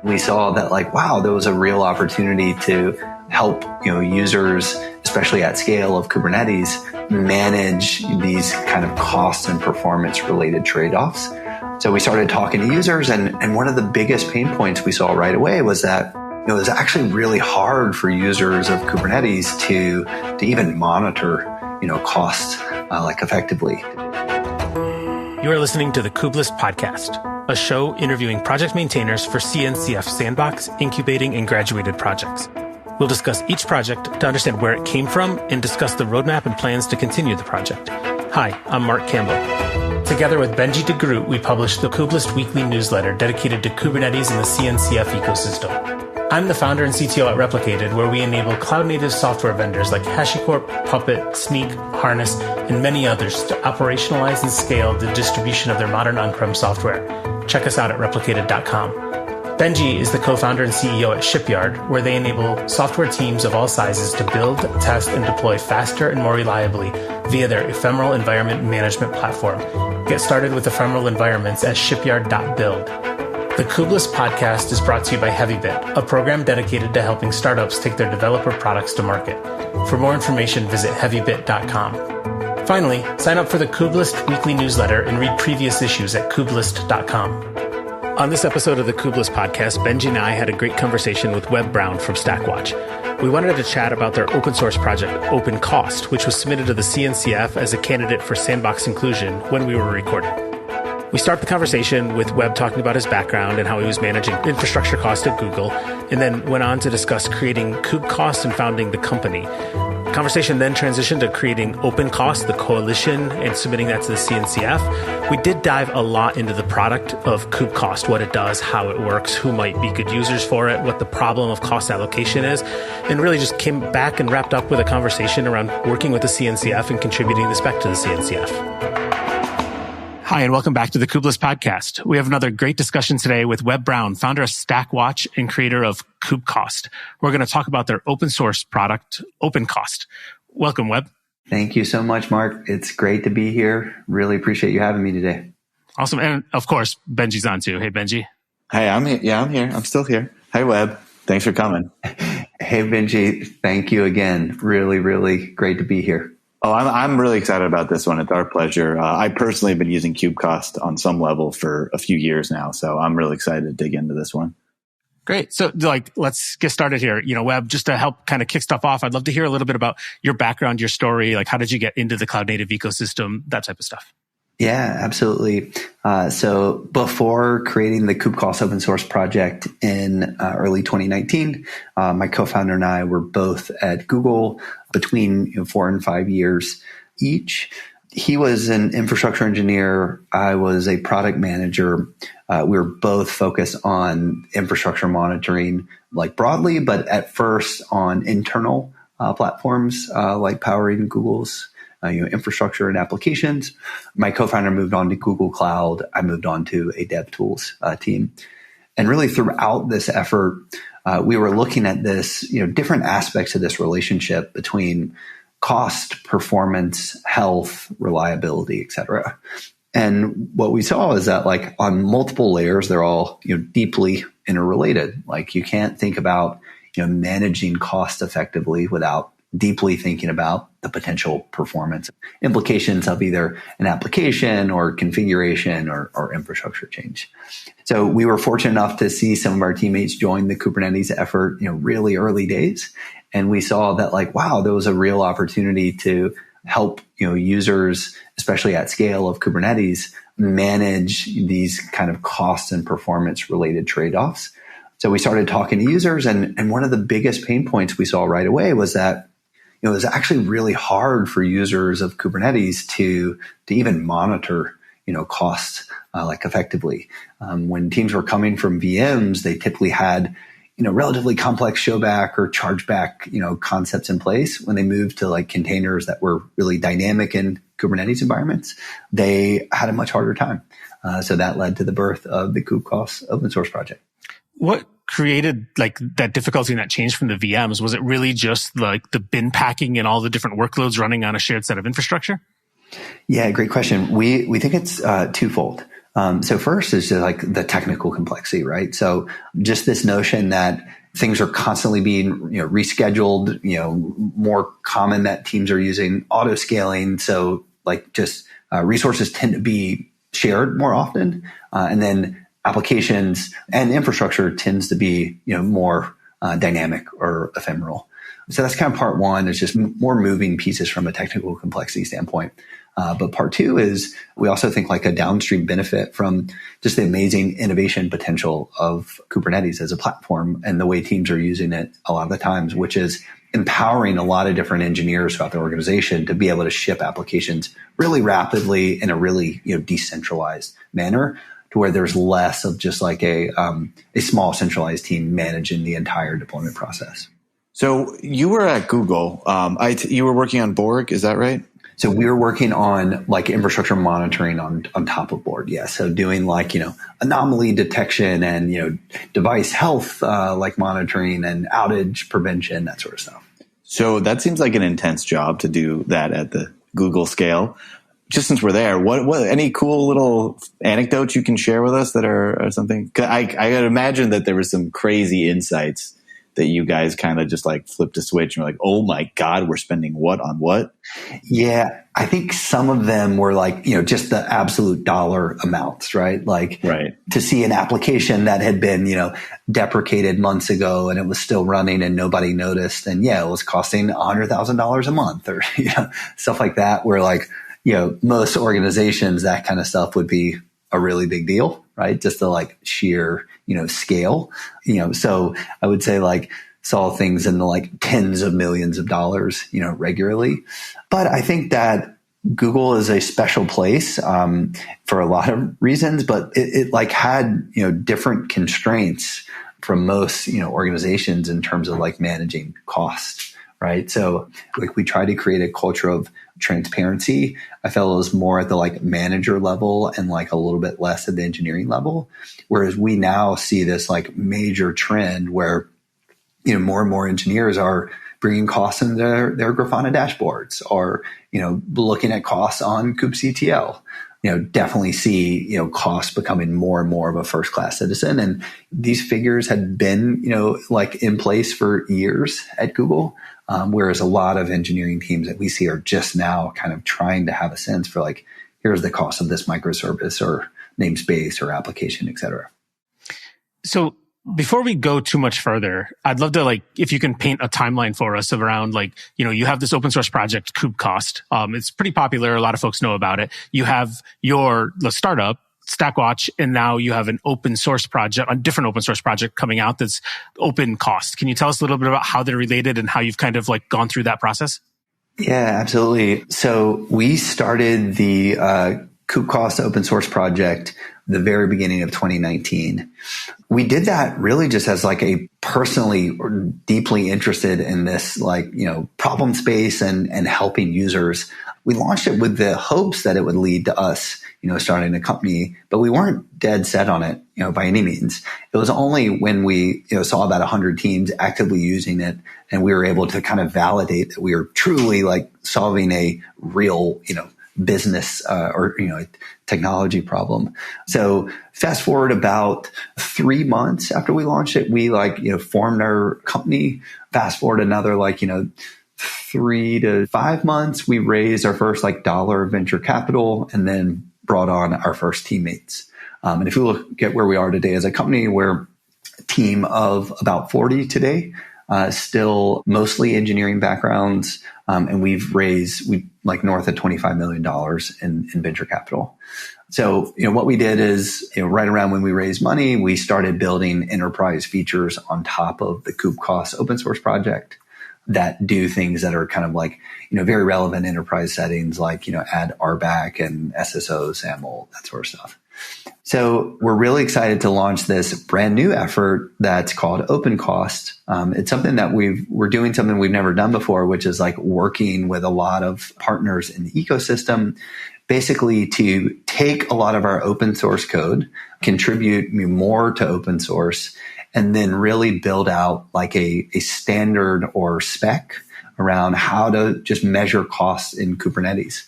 We saw that wow, there was a real opportunity to help, users, especially at scale of Kubernetes, manage these kind of cost and performance related trade-offs. So we started talking to users, and one of the biggest pain points we saw right away was that it was actually really hard for users of Kubernetes to even monitor, cost effectively. You are listening to the Kubelist Podcast, a show interviewing project maintainers for CNCF Sandbox, incubating, and graduated projects. We'll discuss each project to understand where it came from and discuss the roadmap and plans to continue the project. Hi, I'm Marc Campbell. Together with Benjie to Groot, we publish the Kubelist weekly newsletter dedicated to Kubernetes and the CNCF ecosystem. I'm the founder and CTO at Replicated, where we enable cloud-native software vendors like HashiCorp, Puppet, Sneak, Harness, and many others to operationalize and scale the distribution of their modern on-prem software. Check us out at replicated.com. Benjie is the co-founder and CEO at Shipyard, where they enable software teams of all sizes to build, test, and deploy faster and more reliably via their Ephemeral Environment Management platform. Get started with Ephemeral Environments at shipyard.build. The Kubelist Podcast is brought to you by Heavybit, a program dedicated to helping startups take their developer products to market. For more information, visit heavybit.com. Finally, sign up for the Kubelist weekly newsletter and read previous issues at kubelist.com. On this episode of the Kubelist Podcast, Benjie and I had a great conversation with Webb Brown from Stackwatch. We wanted to chat about their open source project, Kubecost, which was submitted to the CNCF as a candidate for sandbox inclusion when we were recording. We start the conversation with Webb talking about his background and how he was managing infrastructure costs at Google, and then went on to discuss creating Kubecost and founding the company. The conversation then transitioned to creating Opencost, the coalition, and submitting that to the CNCF. We did dive a lot into the product of Kubecost, what it does, how it works, who might be good users for it, what the problem of cost allocation is, and really just came back and wrapped up with a conversation around working with the CNCF and contributing this back to the CNCF. Hi, and welcome back to the Kubelist Podcast. We have another great discussion today with Webb Brown, founder of Stackwatch and creator of Kubecost. We're going to talk about their open source product, Opencost. Welcome, Webb. Thank you so much, Marc. It's great to be here. Really appreciate you having me today. Awesome. And of course, Benjie's on too. Hey, Benjie. Hey, I'm here. Yeah, I'm here. I'm still here. Hi, Webb. Thanks for coming. Hey, Benjie. Thank you again. Really, really great to be here. Oh, I'm really excited about this one. It's our pleasure. I personally have been using Kubecost on some level for a few years now, so I'm really excited to dig into this one. Great. So let's get started here. Webb, just to help kind of kick stuff off, I'd love to hear a little bit about your background, your story, how did you get into the cloud native ecosystem, that type of stuff. Yeah, absolutely. So before creating the Kubecost open source project in early 2019, my co-founder and I were both at Google between 4 and 5 years each. He was an infrastructure engineer. I was a product manager. We were both focused on infrastructure monitoring, broadly, but at first on internal platforms like powering Google's infrastructure and applications. My co-founder moved on to Google Cloud. I moved on to a DevTools team. And really throughout this effort, we were looking at this, different aspects of this relationship between cost, performance, health, reliability, et cetera. And what we saw is that on multiple layers, they're all, deeply interrelated. You can't think about, managing cost effectively without deeply thinking about the potential performance implications of either an application or configuration or infrastructure change. So we were fortunate enough to see some of our teammates join the Kubernetes effort, really early days. And we saw that wow, there was a real opportunity to help, users, especially at scale of Kubernetes, manage these kind of cost and performance related trade-offs. So we started talking to users, and one of the biggest pain points we saw right away was that it was actually really hard for users of Kubernetes to even monitor, costs effectively. When teams were coming from VMs, they typically had, relatively complex showback or chargeback, concepts in place. When they moved to containers that were really dynamic in Kubernetes environments, they had a much harder time. So that led to the birth of the Kubecost open source project. What created that difficulty and that change from the VMs? Was it really just the bin packing and all the different workloads running on a shared set of infrastructure? Yeah, great question. We think it's twofold. So first is just like the technical complexity, right? So just this notion that things are constantly being, rescheduled, more common that teams are using auto scaling. So like just resources tend to be shared more often. And then applications and infrastructure tends to be, more dynamic or ephemeral. So that's kind of part one, is just more moving pieces from a technical complexity standpoint. But part two is we also think like a downstream benefit from just the amazing innovation potential of Kubernetes as a platform and the way teams are using it a lot of the times, which is empowering a lot of different engineers throughout the organization to be able to ship applications really rapidly in a really decentralized manner, to where there's less of just like a small centralized team managing the entire deployment process. So you were at Google. You were working on Borg, is that right? So we were working on like infrastructure monitoring on top of Borg. Yeah. So doing like, anomaly detection and, device health, like monitoring and outage prevention, that sort of stuff. So that seems like an intense job to do that at the Google scale. Just since we're there, what any cool little anecdotes you can share with us that are something? 'Cause I could imagine that there were some crazy insights that you guys kind of just like flipped a switch and were like, oh my God, we're spending what on what? Yeah, I think some of them were like, just the absolute dollar amounts, right? Like to see an application that had been, deprecated months ago and it was still running and nobody noticed. And yeah, it was costing $100,000 a month or, stuff like that, where like, most organizations, that kind of stuff would be a really big deal, right? Just the like sheer, scale, so I would say like saw things in the like tens of millions of dollars, regularly. But I think that Google is a special place, for a lot of reasons, but it like had, different constraints from most, organizations in terms of like managing costs, right? So like we try to create a culture of transparency. I felt it was more at the like manager level and like a little bit less at the engineering level. Whereas we now see this like major trend where, more and more engineers are bringing costs in their Grafana dashboards or, looking at costs on kubectl. Definitely see, costs becoming more and more of a first class citizen. And these figures had been, like in place for years at Google. Whereas a lot of engineering teams that we see are just now kind of trying to have a sense for like, here's the cost of this microservice or namespace or application, et cetera. So before we go too much further, I'd love to like, if you can paint a timeline for us around like, you have this open source project, Kubecost. It's pretty popular. A lot of folks know about it. You have the startup, Stackwatch, and now you have an open source project, a different open source project coming out that's Kubecost. Can you tell us a little bit about how they're related and how you've kind of like gone through that process? Yeah, absolutely. So we started the Kubecost open source project the very beginning of 2019. We did that really just as like a personally or deeply interested in this like, problem space and helping users. We launched it with the hopes that it would lead to us, starting a company, but we weren't dead set on it, by any means. It was only when we, saw about 100 teams actively using it and we were able to kind of validate that we were truly like solving a real, business, or, technology problem. So fast forward about 3 months after we launched it, we formed our company. Fast forward another 3 to 5 months, we raised our first dollar venture capital and then brought on our first teammates. And if you look at where we are today as a company, we're a team of about 40 today, still mostly engineering backgrounds. And we've raised north of $25 million in venture capital. So, what we did is, right around when we raised money, we started building enterprise features on top of the Kubecost open source project that do things that are kind of very relevant enterprise settings, add RBAC and SSO, SAML, that sort of stuff. So we're really excited to launch this brand new effort that's called Kubecost. It's something that we're doing something we've never done before, which is working with a lot of partners in the ecosystem, basically to take a lot of our open source code, contribute more to open source, and then really build out a standard or spec around how to just measure costs in Kubernetes.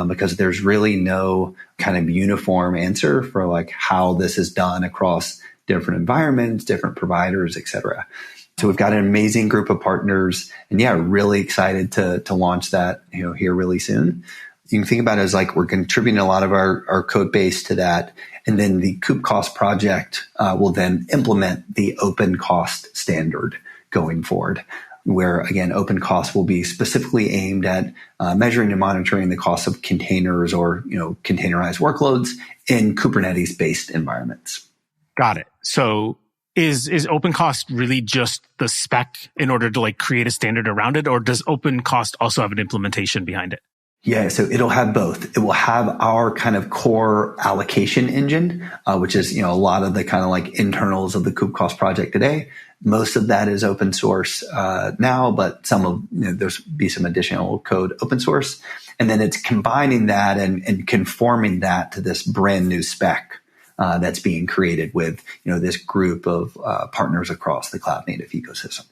because there's really no kind of uniform answer for like how this is done across different environments, different providers, et cetera. So we've got an amazing group of partners, and really excited to launch that, here really soon. You can think about it as like we're contributing a lot of our code base to that. And then the Kubecost project will then implement the open cost standard going forward, where again, open cost will be specifically aimed at measuring and monitoring the cost of containers or, containerized workloads in Kubernetes based environments. Got it. So is OpenCost really just the spec in order to like create a standard around it, or does OpenCost also have an implementation behind it? Yeah, so it'll have both. It will have our kind of core allocation engine, which is, a lot of the kind of like internals of the Kubecost project today. Most of that is open source now, but some of, there's be some additional code open source. And then it's combining that and conforming that to this brand new spec that's being created with, this group of partners across the cloud native ecosystem.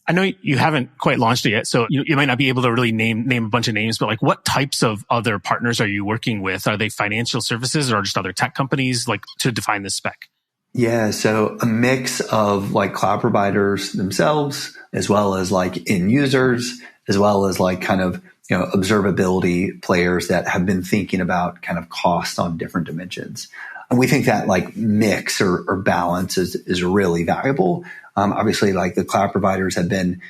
I know you haven't quite launched it yet, so you might not be able to really name a bunch of names, but like what types of other partners are you working with? Are they financial services or just other tech companies, like to define this spec? Yeah, so a mix of like cloud providers themselves, as well as like end users, as well as like kind of, observability players that have been thinking about kind of cost on different dimensions. And we think that like mix or balance is really valuable. Obviously, like the cloud providers have been,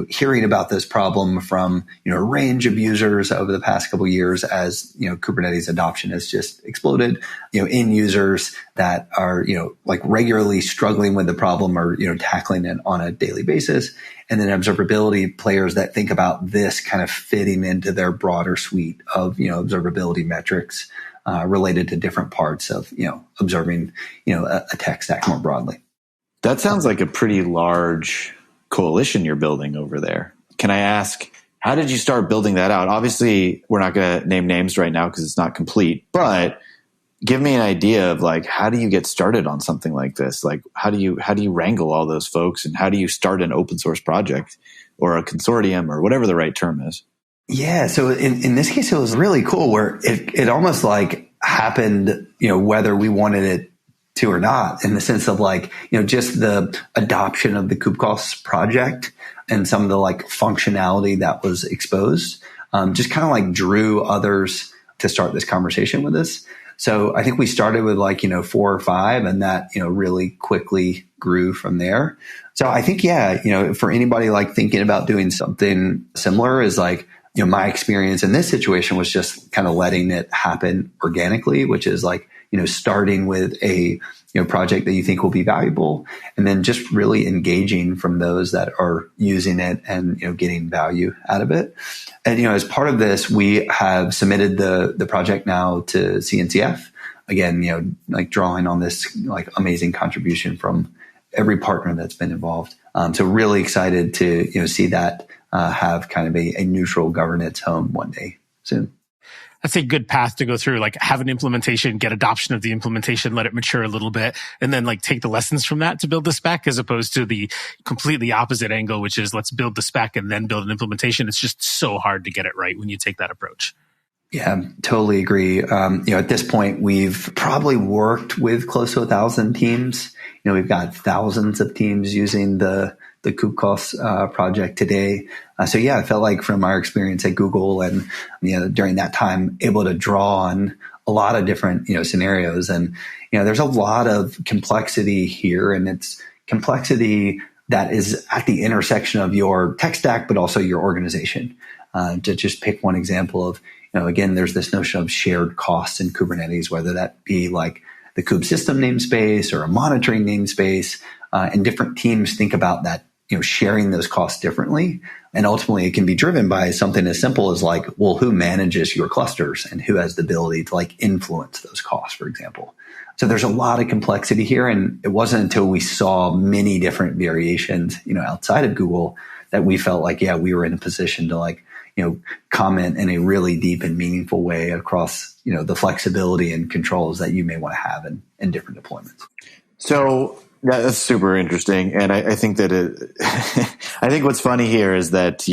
hearing about this problem from, a range of users over the past couple of years as, Kubernetes adoption has just exploded. End users that are, like regularly struggling with the problem or, tackling it on a daily basis. And then observability players that think about this kind of fitting into their broader suite of, observability metrics related to different parts of, observing, a tech stack more broadly. That sounds like a pretty large coalition you're building over there. Can I ask, how did you start building that out? Obviously, we're not going to name names right now because it's not complete, but give me an idea of like, how do you get started on something like this? Like, how do you wrangle all those folks, and how do you start an open source project or a consortium or whatever the right term is? Yeah. So in this case, it was really cool where it almost like happened, whether we wanted it to or not, in the sense of like, just the adoption of the Kubecost project and some of the like functionality that was exposed, just kind of like drew others to start this conversation with us. So I think we started with like, 4 or 5, and that, really quickly grew from there. So I think, for anybody like thinking about doing something similar is like, my experience in this situation was just kind of letting it happen organically, which is like, starting with a, project that you think will be valuable, and then just really engaging from those that are using it and, getting value out of it. And, as part of this, we have submitted the project now to CNCF. Again, like drawing on this like amazing contribution from every partner that's been involved. So really excited to, see that have kind of a neutral governance home one day soon. That's a good path to go through, like have an implementation, get adoption of the implementation, let it mature a little bit, and then like take the lessons from that to build the spec, as opposed to the completely opposite angle, which is let's build the spec and then build an implementation. It's just so hard to get it right when you take that approach. Yeah, totally agree. At this point, we've probably worked with close to 1,000 teams. We've got thousands of teams using the Kubecost project today. I felt like from our experience at Google and, during that time, able to draw on a lot of different, scenarios. And, there's a lot of complexity here, and it's complexity that is at the intersection of your tech stack, but also your organization. To just pick one example of, again, there's this notion of shared costs in Kubernetes, whether that be like the kube system namespace or a monitoring namespace, and different teams think about that, sharing those costs differently. And ultimately it can be driven by something as simple as like, well, who manages your clusters and who has the ability to like influence those costs, for example. So there's a lot of complexity here. And it wasn't until we saw many different variations, outside of Google that we felt like, we were in a position to like, comment in a really deep and meaningful way across, the flexibility and controls that you may want to have in different deployments. So that's super interesting. And I think that I think what's funny here is that,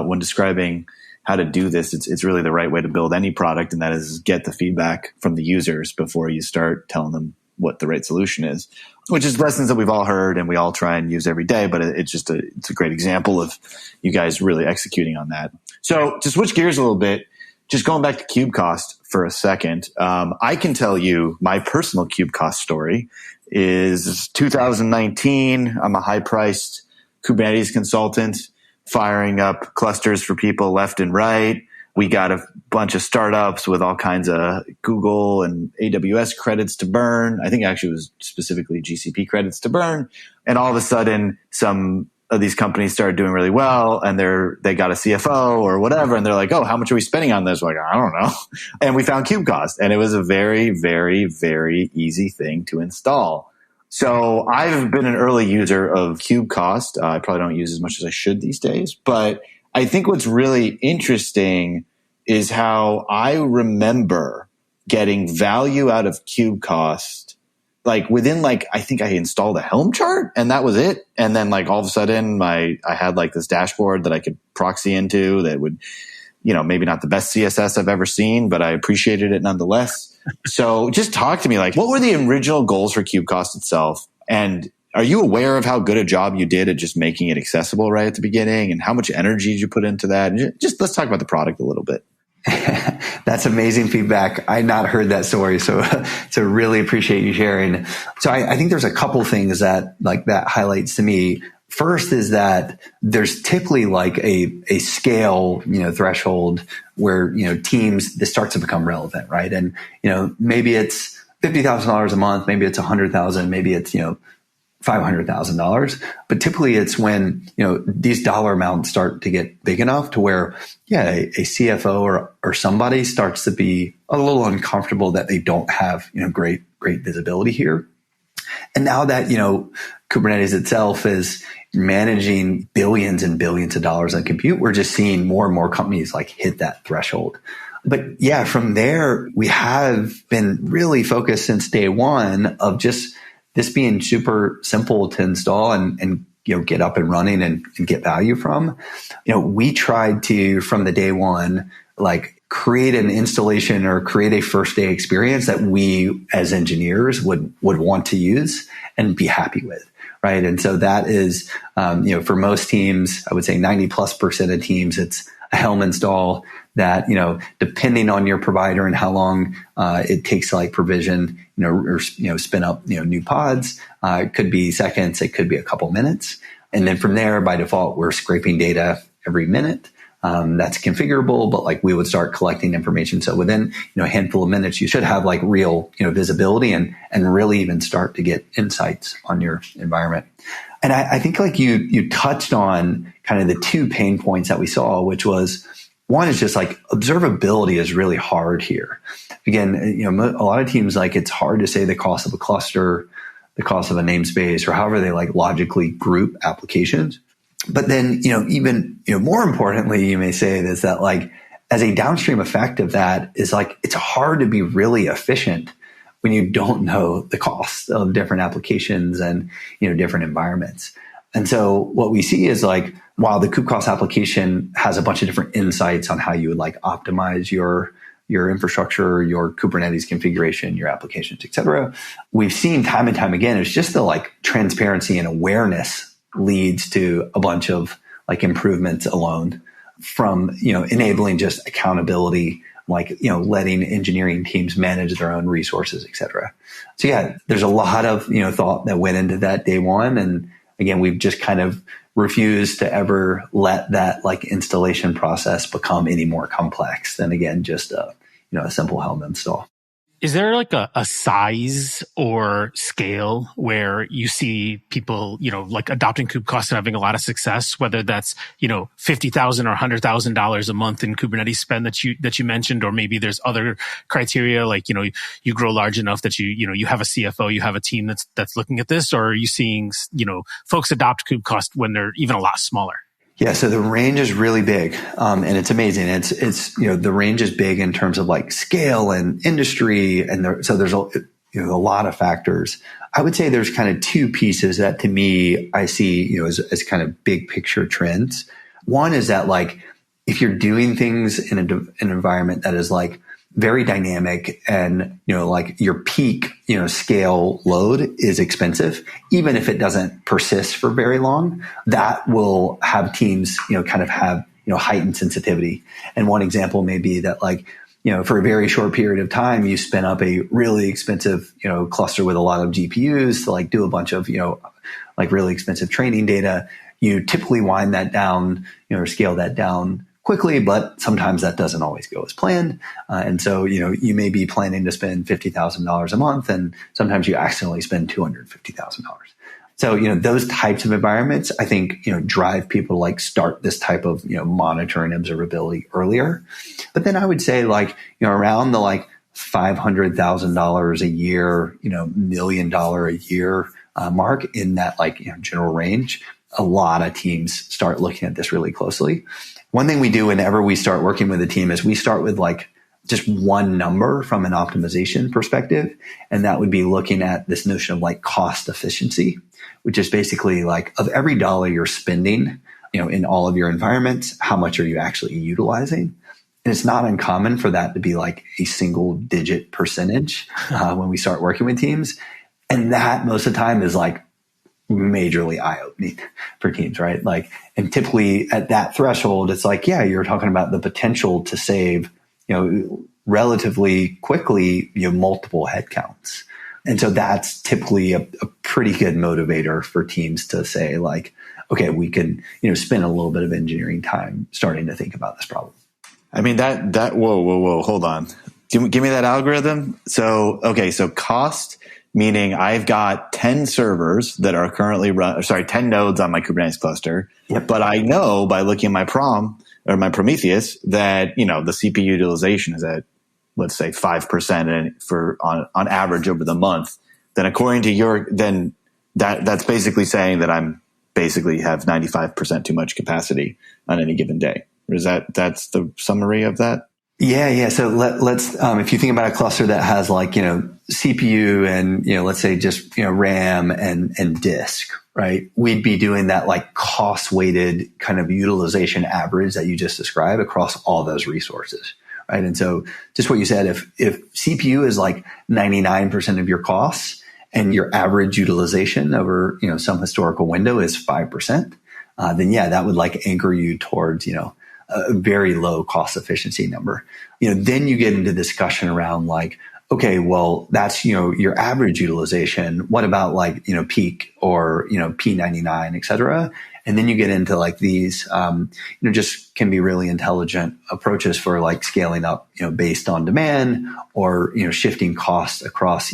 when describing how to do this, it's really the right way to build any product. And that is get the feedback from the users before you start telling them what the right solution is, which is lessons that we've all heard and we all try and use every day. But it's a great example of you guys really executing on that. So to switch gears a little bit, just going back to Cubecost for a second, I can tell you my personal Cubecost story is 2019. I'm a high-priced Kubernetes consultant, firing up clusters for people left and right. We got a bunch of startups with all kinds of Google and AWS credits to burn. I think actually it was specifically GCP credits to burn. And all of a sudden, some of these companies started doing really well, and they got a CFO or whatever, and they're like, "Oh, how much are we spending on this?" We're like, I don't know. And we found Kubecost, and it was a very, very, very easy thing to install. So I've been an early user of Kubecost. I probably don't use as much as I should these days, but I think what's really interesting is how I remember getting value out of Kubecost. Like within I think I installed a Helm chart and that was it. And then all of a sudden I had this dashboard that I could proxy into that would, maybe not the best CSS I've ever seen, but I appreciated it nonetheless. So just talk to me, what were the original goals for Kubecost itself? And are you aware of how good a job you did at just making it accessible right at the beginning, and how much energy did you put into that? And just let's talk about the product a little bit. That's amazing feedback. I had not heard that story, so really appreciate you sharing. So I think there's a couple things that that highlights to me. First is that there's typically a scale, threshold where, teams, this starts to become relevant, right? And, maybe it's $50,000 a month, maybe it's $100,000, maybe it's, $500,000. But typically it's when, these dollar amounts start to get big enough to where, a CFO or somebody starts to be a little uncomfortable that they don't have, great visibility here. And now that, Kubernetes itself is managing billions and billions of dollars on compute, we're just seeing more and more companies hit that threshold. But yeah, from there, we have been really focused since day one of just this being super simple to install and get up and running and get value from. We tried to, from the day one, create an installation or create a first day experience that we as engineers would want to use and be happy with. Right. And so that is, for most teams, I would say 90+% of teams, it's a Helm install that, depending on your provider and how long it takes to provision, or spin up, new pods, it could be seconds, it could be a couple minutes. And then from there, by default, we're scraping data every minute. That's configurable, but we would start collecting information. So within, a handful of minutes, you should have real, visibility and really even start to get insights on your environment. And I think you touched on kind of the two pain points that we saw, which was one is just observability is really hard here. Again, a lot of teams, it's hard to say the cost of a cluster, the cost of a namespace, or however they logically group applications. But then, even, more importantly, you may say is that as a downstream effect of that is it's hard to be really efficient when you don't know the cost of different applications and, different environments. And so what we see is while the Kubecost application has a bunch of different insights on how you would optimize your infrastructure, your Kubernetes configuration, your applications, et cetera, we've seen time and time again, it's just the transparency and awareness leads to a bunch of improvements alone from, enabling just accountability, letting engineering teams manage their own resources, et cetera. So yeah, there's a lot of, thought that went into that day one. And again, we've just kind of refused to ever let that installation process become any more complex than, again, just a simple Helm install. Is there a size or scale where you see people, adopting Kubecost and having a lot of success, whether that's, $50,000 or $100,000 a month in Kubernetes spend that you mentioned, or maybe there's other criteria you grow large enough that you have a CFO, you have a team that's looking at this, or are you seeing, folks adopt Kubecost when they're even a lot smaller? Yeah, so the range is really big, and it's amazing. It's the range is big in terms of scale and industry, and so there's a lot of factors. I would say there's kind of two pieces that to me I see as kind of big picture trends. One is that if you're doing things in an environment that is like very dynamic and, like your peak, scale load is expensive, even if it doesn't persist for very long, that will have teams, kind of have, heightened sensitivity. And one example may be that like, for a very short period of time, you spin up a really expensive, cluster with a lot of GPUs to like do a bunch of, like really expensive training data. You typically wind that down, or scale that down quickly, but sometimes that doesn't always go as planned. And so, you may be planning to spend $50,000 a month, and sometimes you accidentally spend $250,000. So, those types of environments, I think, drive people to like start this type of, monitoring observability earlier. But then I would say like, around the like $500,000 a year, $1 million a year mark in that like, general range, a lot of teams start looking at this really closely. One thing we do whenever we start working with a team is we start with like just one number from an optimization perspective. And that would be looking at this notion of like cost efficiency, which is basically like of every dollar you're spending, in all of your environments, how much are you actually utilizing? And it's not uncommon for that to be like a single digit percentage when we start working with teams. And that most of the time is like majorly eye-opening for teams, right? Like, and typically at that threshold, it's like, yeah, you're talking about the potential to save, relatively quickly, multiple headcounts. And so that's typically a pretty good motivator for teams to say like, okay, we can, spend a little bit of engineering time starting to think about this problem. I mean, whoa, hold on. Give me that algorithm. So cost, meaning I've got 10 servers that are currently 10 nodes on my Kubernetes cluster. Yep. But I know by looking at my Prometheus that, the CPU utilization is at, let's say 5% on average over the month. Then according to that's basically saying that I'm basically have 95% too much capacity on any given day. Or that's the summary of that? Yeah. So let's, if you think about a cluster that has like, CPU and, let's say just, RAM and disk, right? We'd be doing that like cost weighted kind of utilization average that you just described across all those resources, right? And so just what you said, if CPU is like 99% of your costs and your average utilization over, some historical window is 5%, then yeah, that would like anchor you towards, a very low cost efficiency number. Then you get into discussion around like, okay, well, that's, your average utilization. What about like, peak or, P99, et cetera? And then you get into like these, just can be really intelligent approaches for like scaling up, based on demand or, shifting costs across,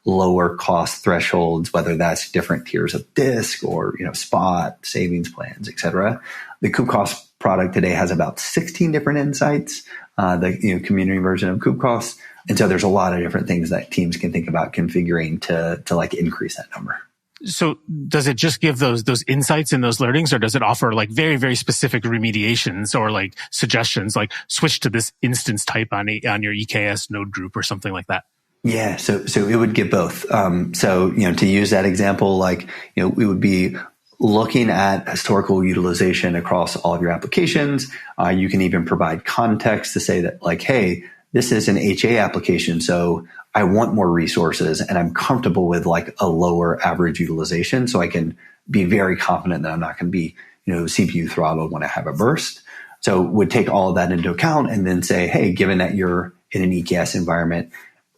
lower cost thresholds, whether that's different tiers of disk or, spot savings plans, et cetera. The Kubecost product today has about 16 different insights, the community version of Kubecost. And so there's a lot of different things that teams can think about configuring to like increase that number. So does it just give those insights and those learnings, or does it offer like very, very specific remediations or like suggestions, like switch to this instance type on your EKS node group or something like that? Yeah. So it would give both. So, to use that example, like, we would be looking at historical utilization across all of your applications. You can even provide context to say that like, hey, this is an HA application, so I want more resources and I'm comfortable with like a lower average utilization. So I can be very confident that I'm not going to be, CPU throttled when I have a burst. So would take all of that into account and then say, hey, given that you're in an EKS environment,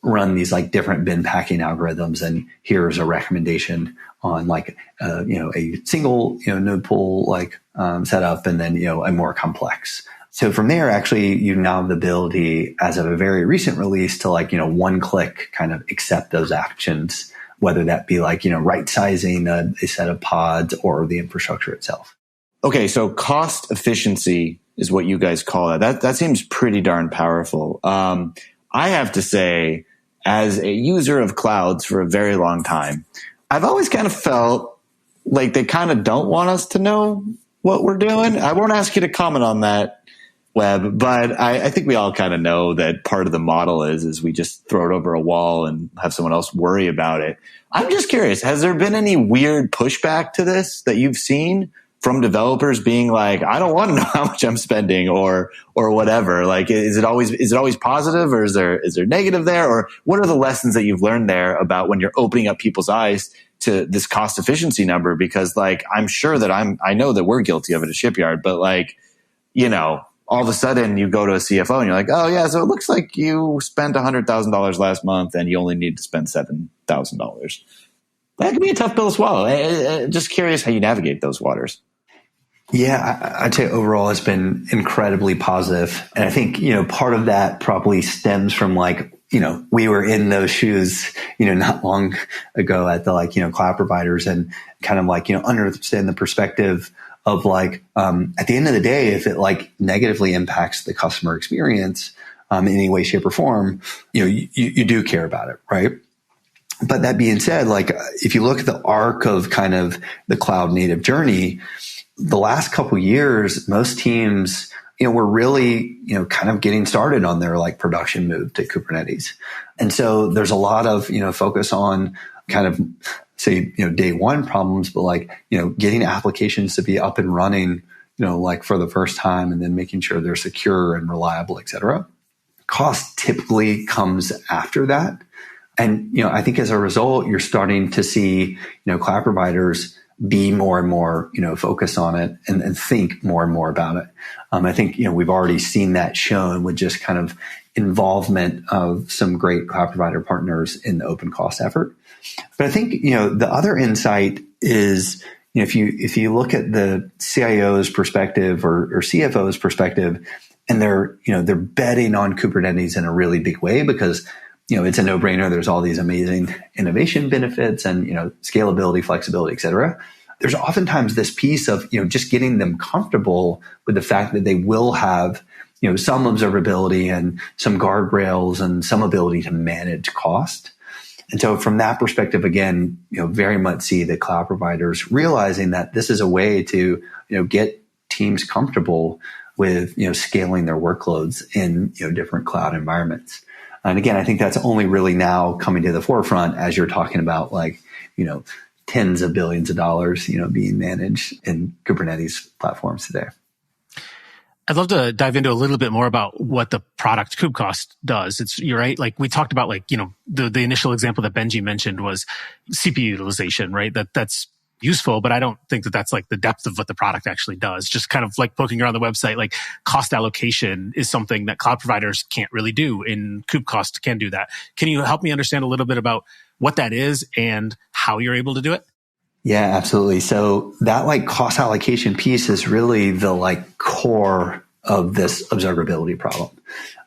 run these like different bin packing algorithms. And here's a recommendation on like, a single, node pool like, setup and then, a more complex. So from there, actually, you now have the ability as of a very recent release to like, one click kind of accept those actions, whether that be like, right sizing a set of pods or the infrastructure itself. Okay. So cost efficiency is what you guys call that. That seems pretty darn powerful. I have to say, as a user of clouds for a very long time, I've always kind of felt like they kind of don't want us to know what we're doing. I won't ask you to comment on that, Webb, but I think we all kind of know that part of the model is we just throw it over a wall and have someone else worry about it. I'm just curious, has there been any weird pushback to this that you've seen? from developers being like, I don't want to know how much I'm spending or whatever? Like, is it always positive, or is there negative there? Or what are the lessons that you've learned there about when you're opening up people's eyes to this cost efficiency number? Because like, I'm sure that I know that we're guilty of it at Shipyard, but like, all of a sudden you go to a CFO and you're like, oh yeah, so it looks like you spent $100,000 last month and you only need to spend $7,000. That could be a tough pill to swallow. Just curious how you navigate those waters. Yeah, I'd say overall it's been incredibly positive. And I think, part of that probably stems from like, we were in those shoes, not long ago at the cloud providers, and kind of like, understand the perspective of like, at the end of the day, if it like negatively impacts the customer experience, in any way, shape or form, you do care about it. Right. But that being said, like if you look at the arc of kind of the cloud native journey, the last couple of years, most teams, were really, kind of getting started on their like production move to Kubernetes. And so there's a lot of, focus on kind of say, day one problems, but like, getting applications to be up and running, like for the first time, and then making sure they're secure and reliable, et cetera. Cost typically comes after that. And, I think as a result, you're starting to see, cloud providers be more and more, focused on it and think more and more about it. I think, we've already seen that shown with just kind of involvement of some great cloud provider partners in the open cost effort. But I think, the other insight is, if you look at the CIO's perspective or CFO's perspective, and they're betting on Kubernetes in a really big way because, it's a no-brainer. There's all these amazing innovation benefits and, scalability, flexibility, et cetera. There's oftentimes this piece of, just getting them comfortable with the fact that they will have, some observability and some guardrails and some ability to manage cost. And so from that perspective, again, very much see the cloud providers realizing that this is a way to, get teams comfortable with, scaling their workloads in, different cloud environments. And again, I think that's only really now coming to the forefront as you're talking about like, tens of billions of dollars, being managed in Kubernetes platforms today. I'd love to dive into a little bit more about what the product Kubecost does. You're right. Like we talked about, like, the initial example that Benjie mentioned was CPU utilization, right? That's useful, but I don't think that that's like the depth of what the product actually does. Just kind of like poking around the website, like cost allocation is something that cloud providers can't really do, and Kubecost can do that. Can you help me understand a little bit about what that is and how you're able to do it? Yeah, absolutely. So that like cost allocation piece is really the like core of this observability problem.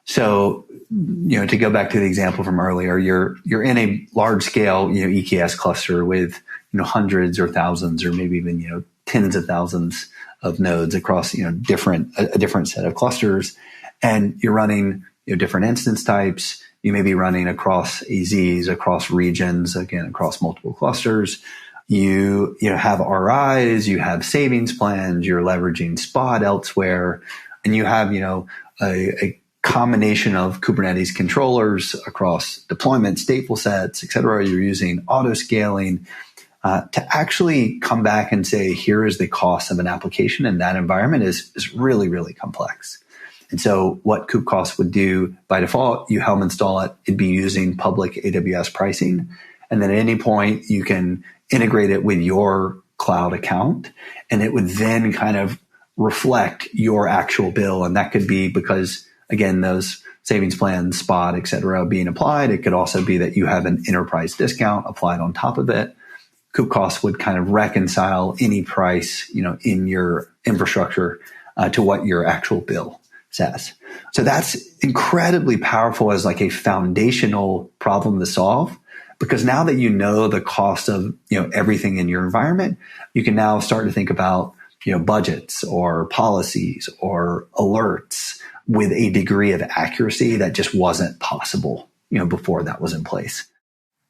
So, to go back to the example from earlier, you're in a large scale, EKS cluster with, hundreds or thousands or maybe even, tens of thousands of nodes across, a different set of clusters. And you're running, different instance types. You may be running across AZs, across regions, again, across multiple clusters. You have RIs, you have savings plans, you're leveraging Spot elsewhere, and you have, a combination of Kubernetes controllers across deployment, stateful sets, et cetera. You're using auto scaling to actually come back and say, here is the cost of an application in that environment is really, really complex. And so what Kubecost would do by default, you helm install it, it'd be using public AWS pricing. And then at any point you can integrate it with your cloud account, and it would then kind of reflect your actual bill. And that could be because, again, those savings plans, Spot, et cetera, being applied. It could also be that you have an enterprise discount applied on top of it. Kubecost would kind of reconcile any price, in your infrastructure to what your actual bill says. So that's incredibly powerful as like a foundational problem to solve, because now that you know the cost of, everything in your environment, you can now start to think about, budgets or policies or alerts with a degree of accuracy that just wasn't possible, before that was in place.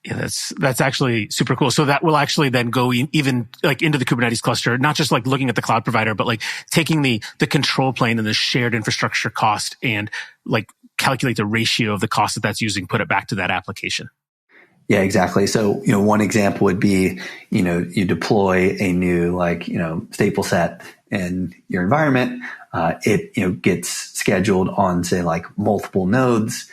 Yeah, that's actually super cool. So that will actually then go even like into the Kubernetes cluster, not just like looking at the cloud provider, but like taking the control plane and the shared infrastructure cost and like calculate the ratio of the cost that's using, put it back to that application. Yeah, exactly. So, one example would be, you deploy a new stateful set in your environment. It gets scheduled on, say, like multiple nodes.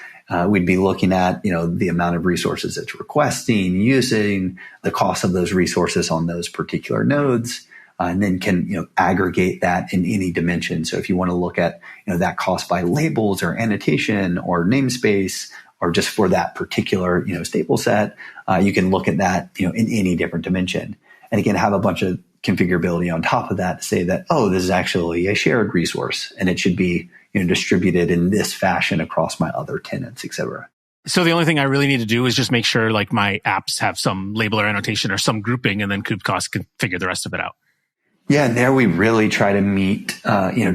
We'd be looking at, the amount of resources it's requesting, using, the cost of those resources on those particular nodes, and then can, aggregate that in any dimension. So if you want to look at, that cost by labels or annotation or namespace, or just for that particular, stateful set, you can look at that, in any different dimension. And again, have a bunch of configurability on top of that to say that, this is actually a shared resource and it should be, distributed in this fashion across my other tenants, et cetera. So the only thing I really need to do is just make sure like my apps have some label or annotation or some grouping, and then Kubecost can figure the rest of it out. Yeah, and there we really try to meet,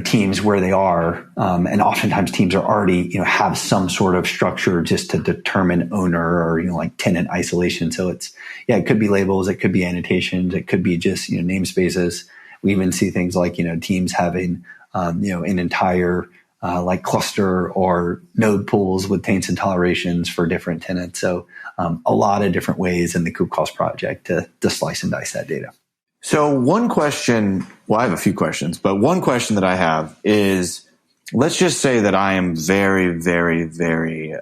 teams where they are. And oftentimes teams are already, have some sort of structure just to determine owner or, tenant isolation. So it could be labels, it could be annotations, it could be just, namespaces. We even see things like, teams having, an entire, cluster or node pools with taints and tolerations for different tenants. So, a lot of different ways in the Kubecost project to slice and dice that data. So one question, I have a few questions, but one question that I have is, let's just say that I am very, very, very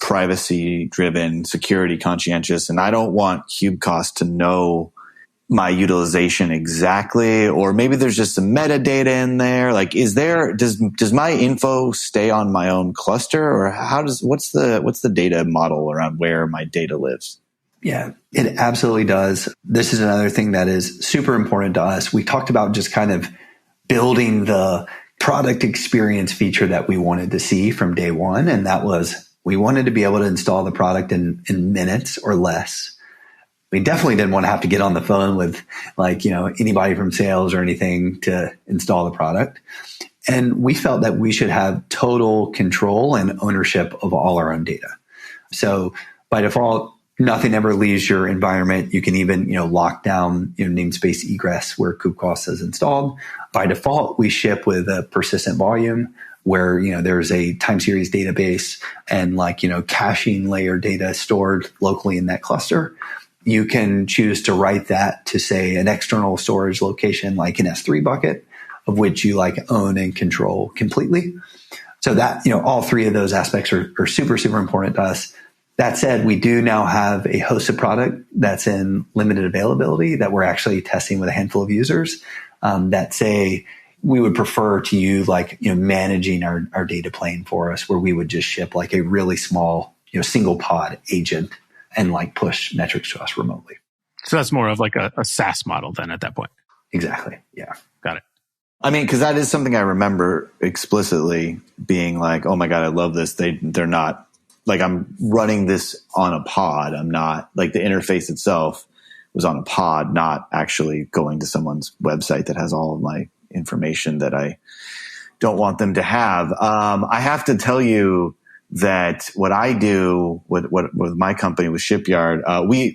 privacy driven, security conscientious, and I don't want Kubecost to know my utilization exactly, or maybe there's just some metadata in there. Like, does my info stay on my own cluster, or what's the data model around where my data lives? Yeah, it absolutely does. This is another thing that is super important to us. We talked about just kind of building the product experience feature that we wanted to see from day one. And that was, we wanted to be able to install the product in minutes or less. We definitely didn't want to have to get on the phone with anybody from sales or anything to install the product. And we felt that we should have total control and ownership of all our own data. So by default, nothing ever leaves your environment. You can even, lock down namespace egress where Kubecost is installed. By default, we ship with a persistent volume where, there's a time series database and caching layer data stored locally in that cluster. You can choose to write that to, say, an external storage location like an S3 bucket, of which you own and control completely. So that, all three of those aspects are super, super important to us. That said, we do now have a hosted product that's in limited availability that we're actually testing with a handful of users that say we would prefer to you managing our data plane for us, where we would just ship a really small, single pod agent and push metrics to us remotely. So that's more of a SaaS model then at that point. Exactly. Yeah. Got it. I mean, because that is something I remember explicitly being oh my God, I love this. They're not I'm running this on a pod. I'm not the interface itself was on a pod, not actually going to someone's website that has all of my information that I don't want them to have. I have to tell you that what I do with my company, with Shipyard,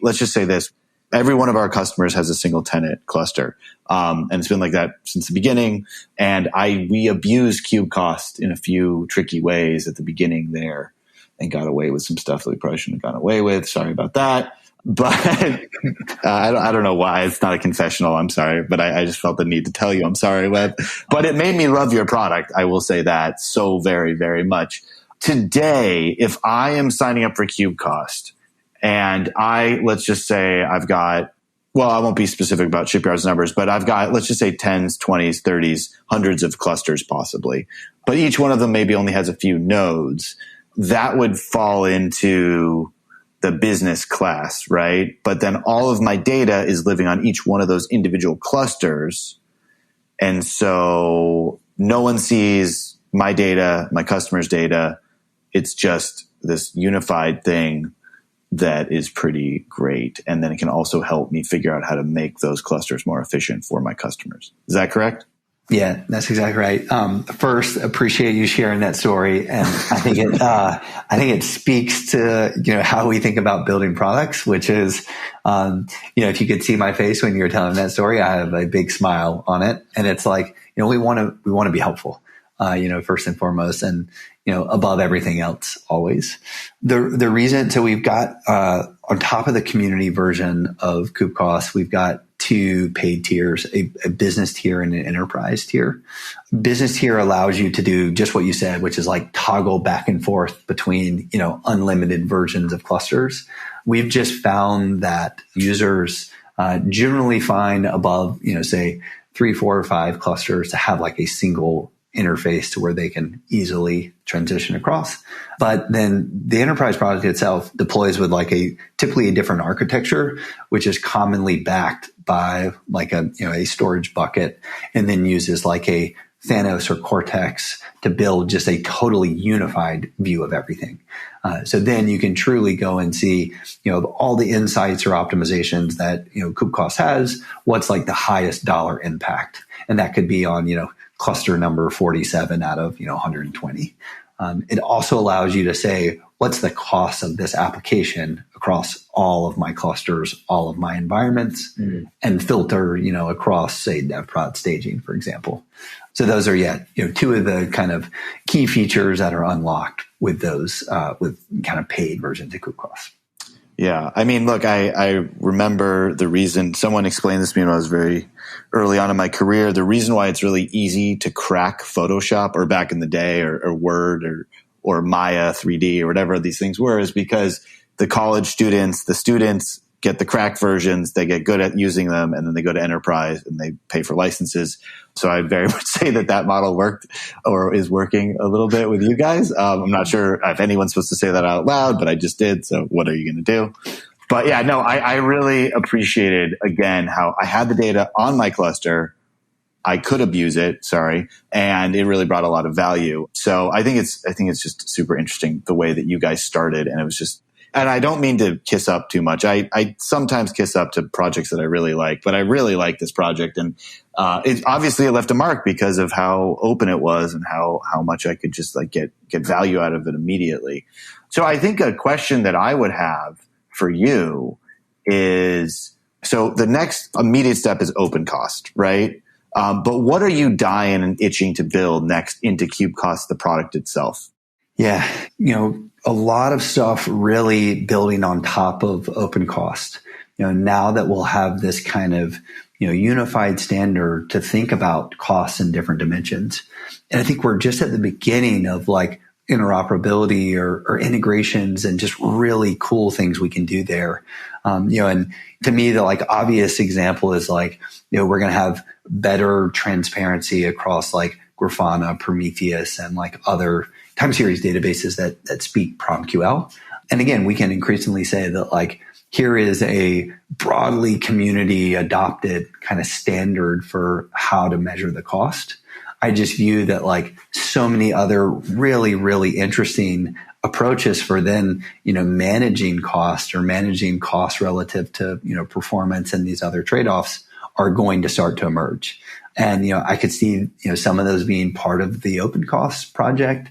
let's just say this. Every one of our customers has a single tenant cluster. And it's been like that since the beginning. And we abused Kubecost in a few tricky ways at the beginning there and got away with some stuff that we probably shouldn't have gone away with. Sorry about that. But I don't know why. It's not a confessional. I'm sorry. But I just felt the need to tell you I'm sorry, Webb. But it made me love your product. I will say that so very, very much. Today, if I am signing up for Kubecost and let's just say I've got, I won't be specific about Shipyard's numbers, but I've got, let's just say 10s, 20s, 30s, hundreds of clusters possibly. But each one of them maybe only has a few nodes. That would fall into the business class, right? But then all of my data is living on each one of those individual clusters. And so no one sees my data, my customer's data. It's just this unified thing that is pretty great. And then it can also help me figure out how to make those clusters more efficient for my customers. Is that correct? Yeah, that's exactly right. First, appreciate you sharing that story, and I think it speaks to how we think about building products, which is if you could see my face when you were telling that story, I have a big smile on it, and it's we want to be helpful, first and foremost, and above everything else always. The reason, so we've got, on top of the community version of Kubecost, we've got two paid tiers, a business tier and an enterprise tier. Business tier allows you to do just what you said, which is like toggle back and forth between, unlimited versions of clusters. We've just found that users generally find above, say 3, 4, or 5 clusters to have like a single interface to where they can easily transition across. But then the enterprise product itself deploys with like typically a different architecture, which is commonly backed by like a storage bucket, and then uses like a Thanos or Cortex to build just a totally unified view of everything. So then you can truly go and see, all the insights or optimizations that, Kubecost has, what's like the highest dollar impact. And that could be on, cluster number 47 out of, 120. It also allows you to say, what's the cost of this application across all of my clusters, all of my environments, and filter, across, say, dev prod staging, for example. So those are, two of the kind of key features that are unlocked with those, with kind of paid versions of Kubecost. Yeah. I mean, look, I remember the reason someone explained this to me when I was very early on in my career. The reason why it's really easy to crack Photoshop, or back in the day, or Word, or Maya 3D, or whatever these things were, is because the students get the cracked versions, they get good at using them, and then they go to enterprise and they pay for licenses. So I very much say that model worked, or is working a little bit with you guys. I'm not sure if anyone's supposed to say that out loud, but I just did. So what are you going to do? But yeah, no, I really appreciated, again, how I had the data on my cluster. I could abuse it, and it really brought a lot of value. So I think it's just super interesting the way that you guys started, and it was just. And I don't mean to kiss up too much. I sometimes kiss up to projects that I really like, but I really like this project. And it left a mark because of how open it was and how much I could just like get value out of it immediately. So I think a question that I would have for you is, so the next immediate step is Opencost, right? But what are you dying and itching to build next into Kubecost, the product itself? Yeah, a lot of stuff really building on top of Opencost. Now that we'll have this kind of, unified standard to think about costs in different dimensions. And I think we're just at the beginning of like interoperability or integrations and just really cool things we can do there. And to me, the like obvious example is like, we're going to have better transparency across like Grafana, Prometheus, and like other time series databases that speak PromQL. And again, we can increasingly say that like, here is a broadly community adopted kind of standard for how to measure the cost. I just view that like so many other really, really interesting approaches for then, managing cost or managing cost relative to, performance and these other trade-offs are going to start to emerge. And, I could see, some of those being part of the Opencost project.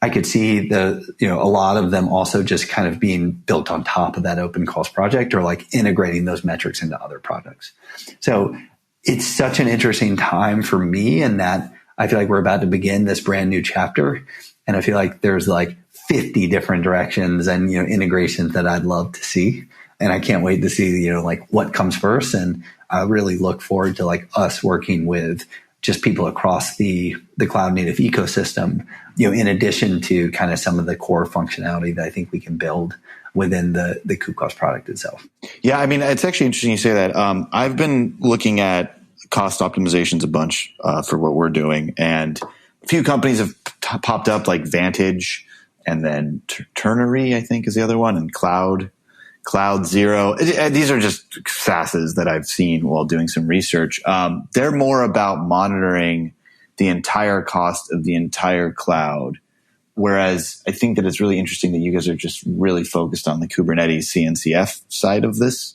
I could see a lot of them also just kind of being built on top of that Opencost project, or like integrating those metrics into other projects. So it's such an interesting time for me, in that I feel like we're about to begin this brand new chapter. And I feel like there's like 50 different directions and, integrations that I'd love to see. And I can't wait to see, like what comes first. And I really look forward to like us working with just people across the cloud native ecosystem, in addition to kind of some of the core functionality that I think we can build within the Kubecost product itself. Yeah, I mean, it's actually interesting you say that. I've been looking at cost optimizations a bunch for what we're doing, and a few companies have popped up, like Vantage, and then Ternary, I think, is the other one, and Cloud Zero. These are just SaaSes that I've seen while doing some research. They're more about monitoring the entire cost of the entire cloud. Whereas I think that it's really interesting that you guys are just really focused on the Kubernetes CNCF side of this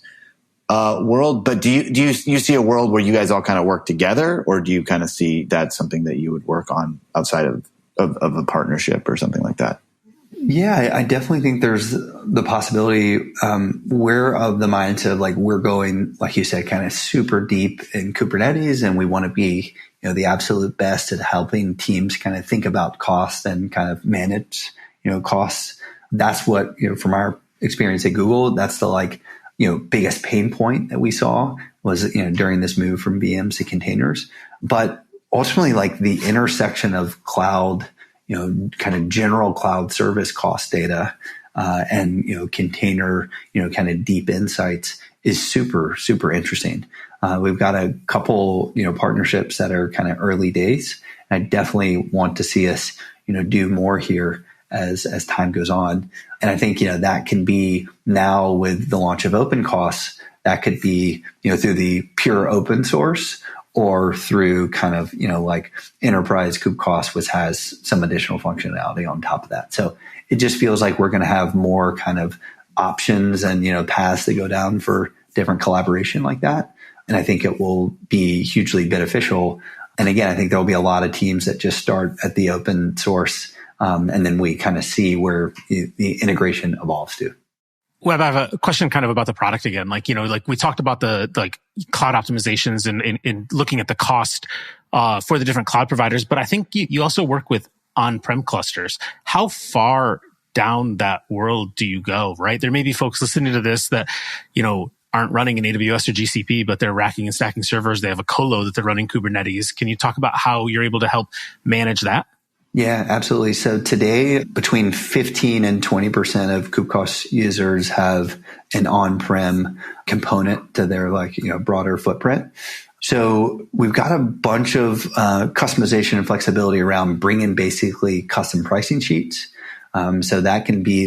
world. But do you see a world where you guys all kind of work together, or do you kind of see that something that you would work on outside of a partnership or something like that? Yeah, I definitely think there's the possibility. We're of the mindset like we're going, like you said, kind of super deep in Kubernetes, and we want to be, the absolute best at helping teams kind of think about costs and kind of manage, costs. That's what, from our experience at Google, that's the biggest pain point that we saw was, during this move from VMs to containers. But ultimately, like the intersection of cloud, kind of general cloud service cost data, and, container, kind of deep insights is super, super interesting. We've got a couple, partnerships that are kind of early days. And I definitely want to see us, do more here as time goes on. And I think, that can be now with the launch of Opencost, that could be, through the pure open source or through kind of, like enterprise Kubecost, which has some additional functionality on top of that. So it just feels like we're going to have more kind of options and, paths that go down for different collaboration like that. And I think it will be hugely beneficial. And again, I think there'll be a lot of teams that just start at the open source. And then we kind of see where the integration evolves to. Webb, I have a question kind of about the product again. Like we talked about the cloud optimizations and looking at the cost for the different cloud providers, but I think you also work with on-prem clusters. How far down that world do you go, right? There may be folks listening to this that, aren't running in AWS or GCP, but they're racking and stacking servers. They have a colo that they're running Kubernetes. Can you talk about how you're able to help manage that? Yeah, absolutely. So today, between 15 and 20% of Kubecost users have an on-prem component to their broader footprint. So we've got a bunch of customization and flexibility around bringing basically custom pricing sheets. So that can be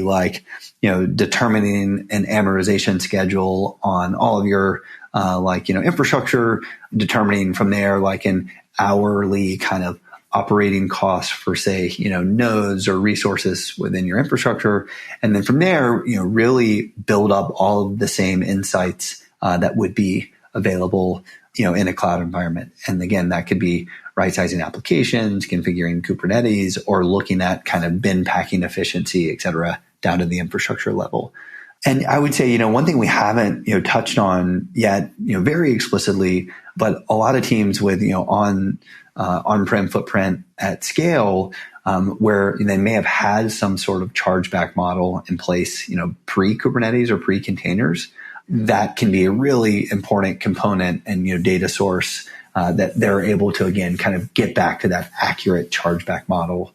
determining an amortization schedule on all of your infrastructure, determining from there an hourly kind of operating costs for, say, nodes or resources within your infrastructure. And then from there, really build up all of the same insights that would be available, in a cloud environment. And again, that could be right-sizing applications, configuring Kubernetes, or looking at kind of bin packing efficiency, et cetera, down to the infrastructure level. And I would say, one thing we haven't, touched on yet, very explicitly, but a lot of teams with, on-prem footprint at scale, where they may have had some sort of chargeback model in place, pre-Kubernetes or pre-containers, that can be a really important component and, data source that they're able to, again, kind of get back to that accurate chargeback model,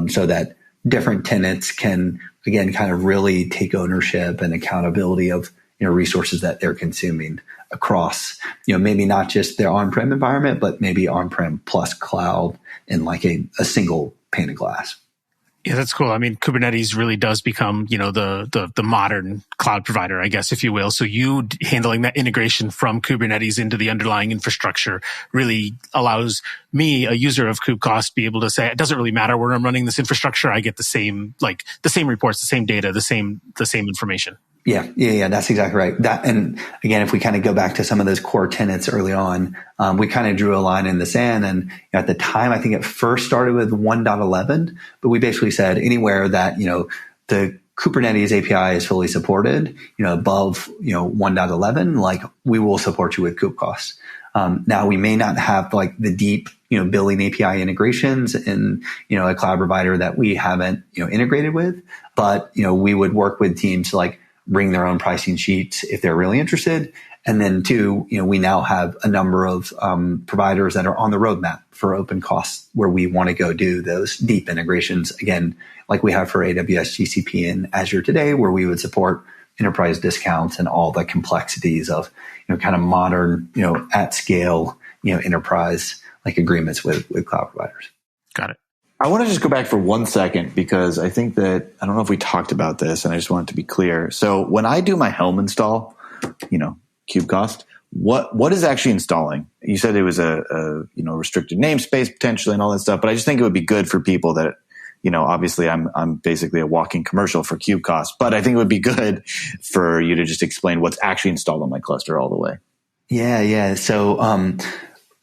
so that different tenants can, again, kind of really take ownership and accountability of, resources that they're consuming across, maybe not just their on-prem environment, but maybe on-prem plus cloud in a single pane of glass. Yeah, that's cool. I mean, Kubernetes really does become, the modern cloud provider, I guess, if you will. So you handling that integration from Kubernetes into the underlying infrastructure really allows me, a user of Kubecost, be able to say, it doesn't really matter where I'm running this infrastructure. I get the same reports, the same data, the same information. Yeah. That's exactly right. That, and again, if we kind of go back to some of those core tenets early on, we kind of drew a line in the sand. And at the time, I think it first started with 1.11, but we basically said anywhere that, the Kubernetes API is fully supported, above, 1.11, we will support you with Kubecost. Now we may not have the deep, billing API integrations in, a cloud provider that we haven't, integrated with, but, we would work with teams to bring their own pricing sheets if they're really interested. And then two, we now have a number of providers that are on the roadmap for Opencost where we want to go do those deep integrations, again, like we have for AWS, GCP, and Azure today, where we would support enterprise discounts and all the complexities of, kind of modern, at scale, enterprise agreements with cloud providers. Got it. I want to just go back for 1 second because I think that, I don't know if we talked about this and I just want it to be clear. So when I do my Helm install, Kubecost, what is actually installing? You said it was a restricted namespace potentially and all that stuff, but I just think it would be good for people that, obviously I'm basically a walking commercial for Kubecost, but I think it would be good for you to just explain what's actually installed on my cluster all the way. Yeah. So,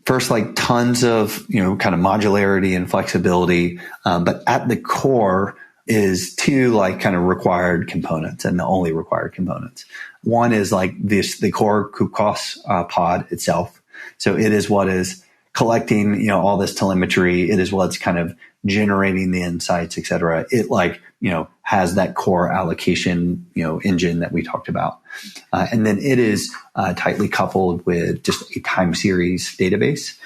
first, tons of, kind of modularity and flexibility. But at the core, is two like kind of required components and the only required components. One is like the core Kubecost pod itself. So it is what is collecting, all this telemetry. It is what's kind of generating the insights, et cetera. It has that core allocation, engine that we talked about. And then it is tightly coupled with just a time series database.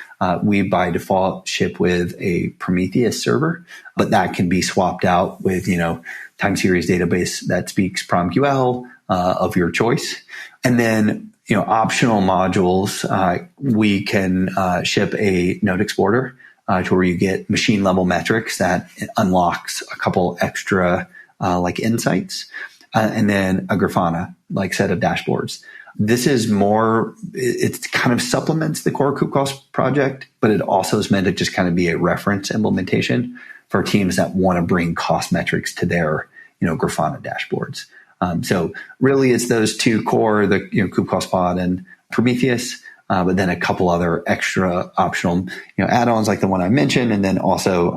We by default ship with a Prometheus server, but that can be swapped out with, time series database that speaks PromQL of your choice. And then, optional modules, we can ship a node exporter to where you get machine level metrics that unlocks a couple extra like insights, and then a Grafana like set of dashboards. This is more, it kind of supplements the core Kubecost project, but it also is meant to just kind of be a reference implementation for teams that want to bring cost metrics to their, Grafana dashboards. So really it's those two core, the Kubecost pod and Prometheus, but then a couple other extra optional, add-ons like the one I mentioned, and then also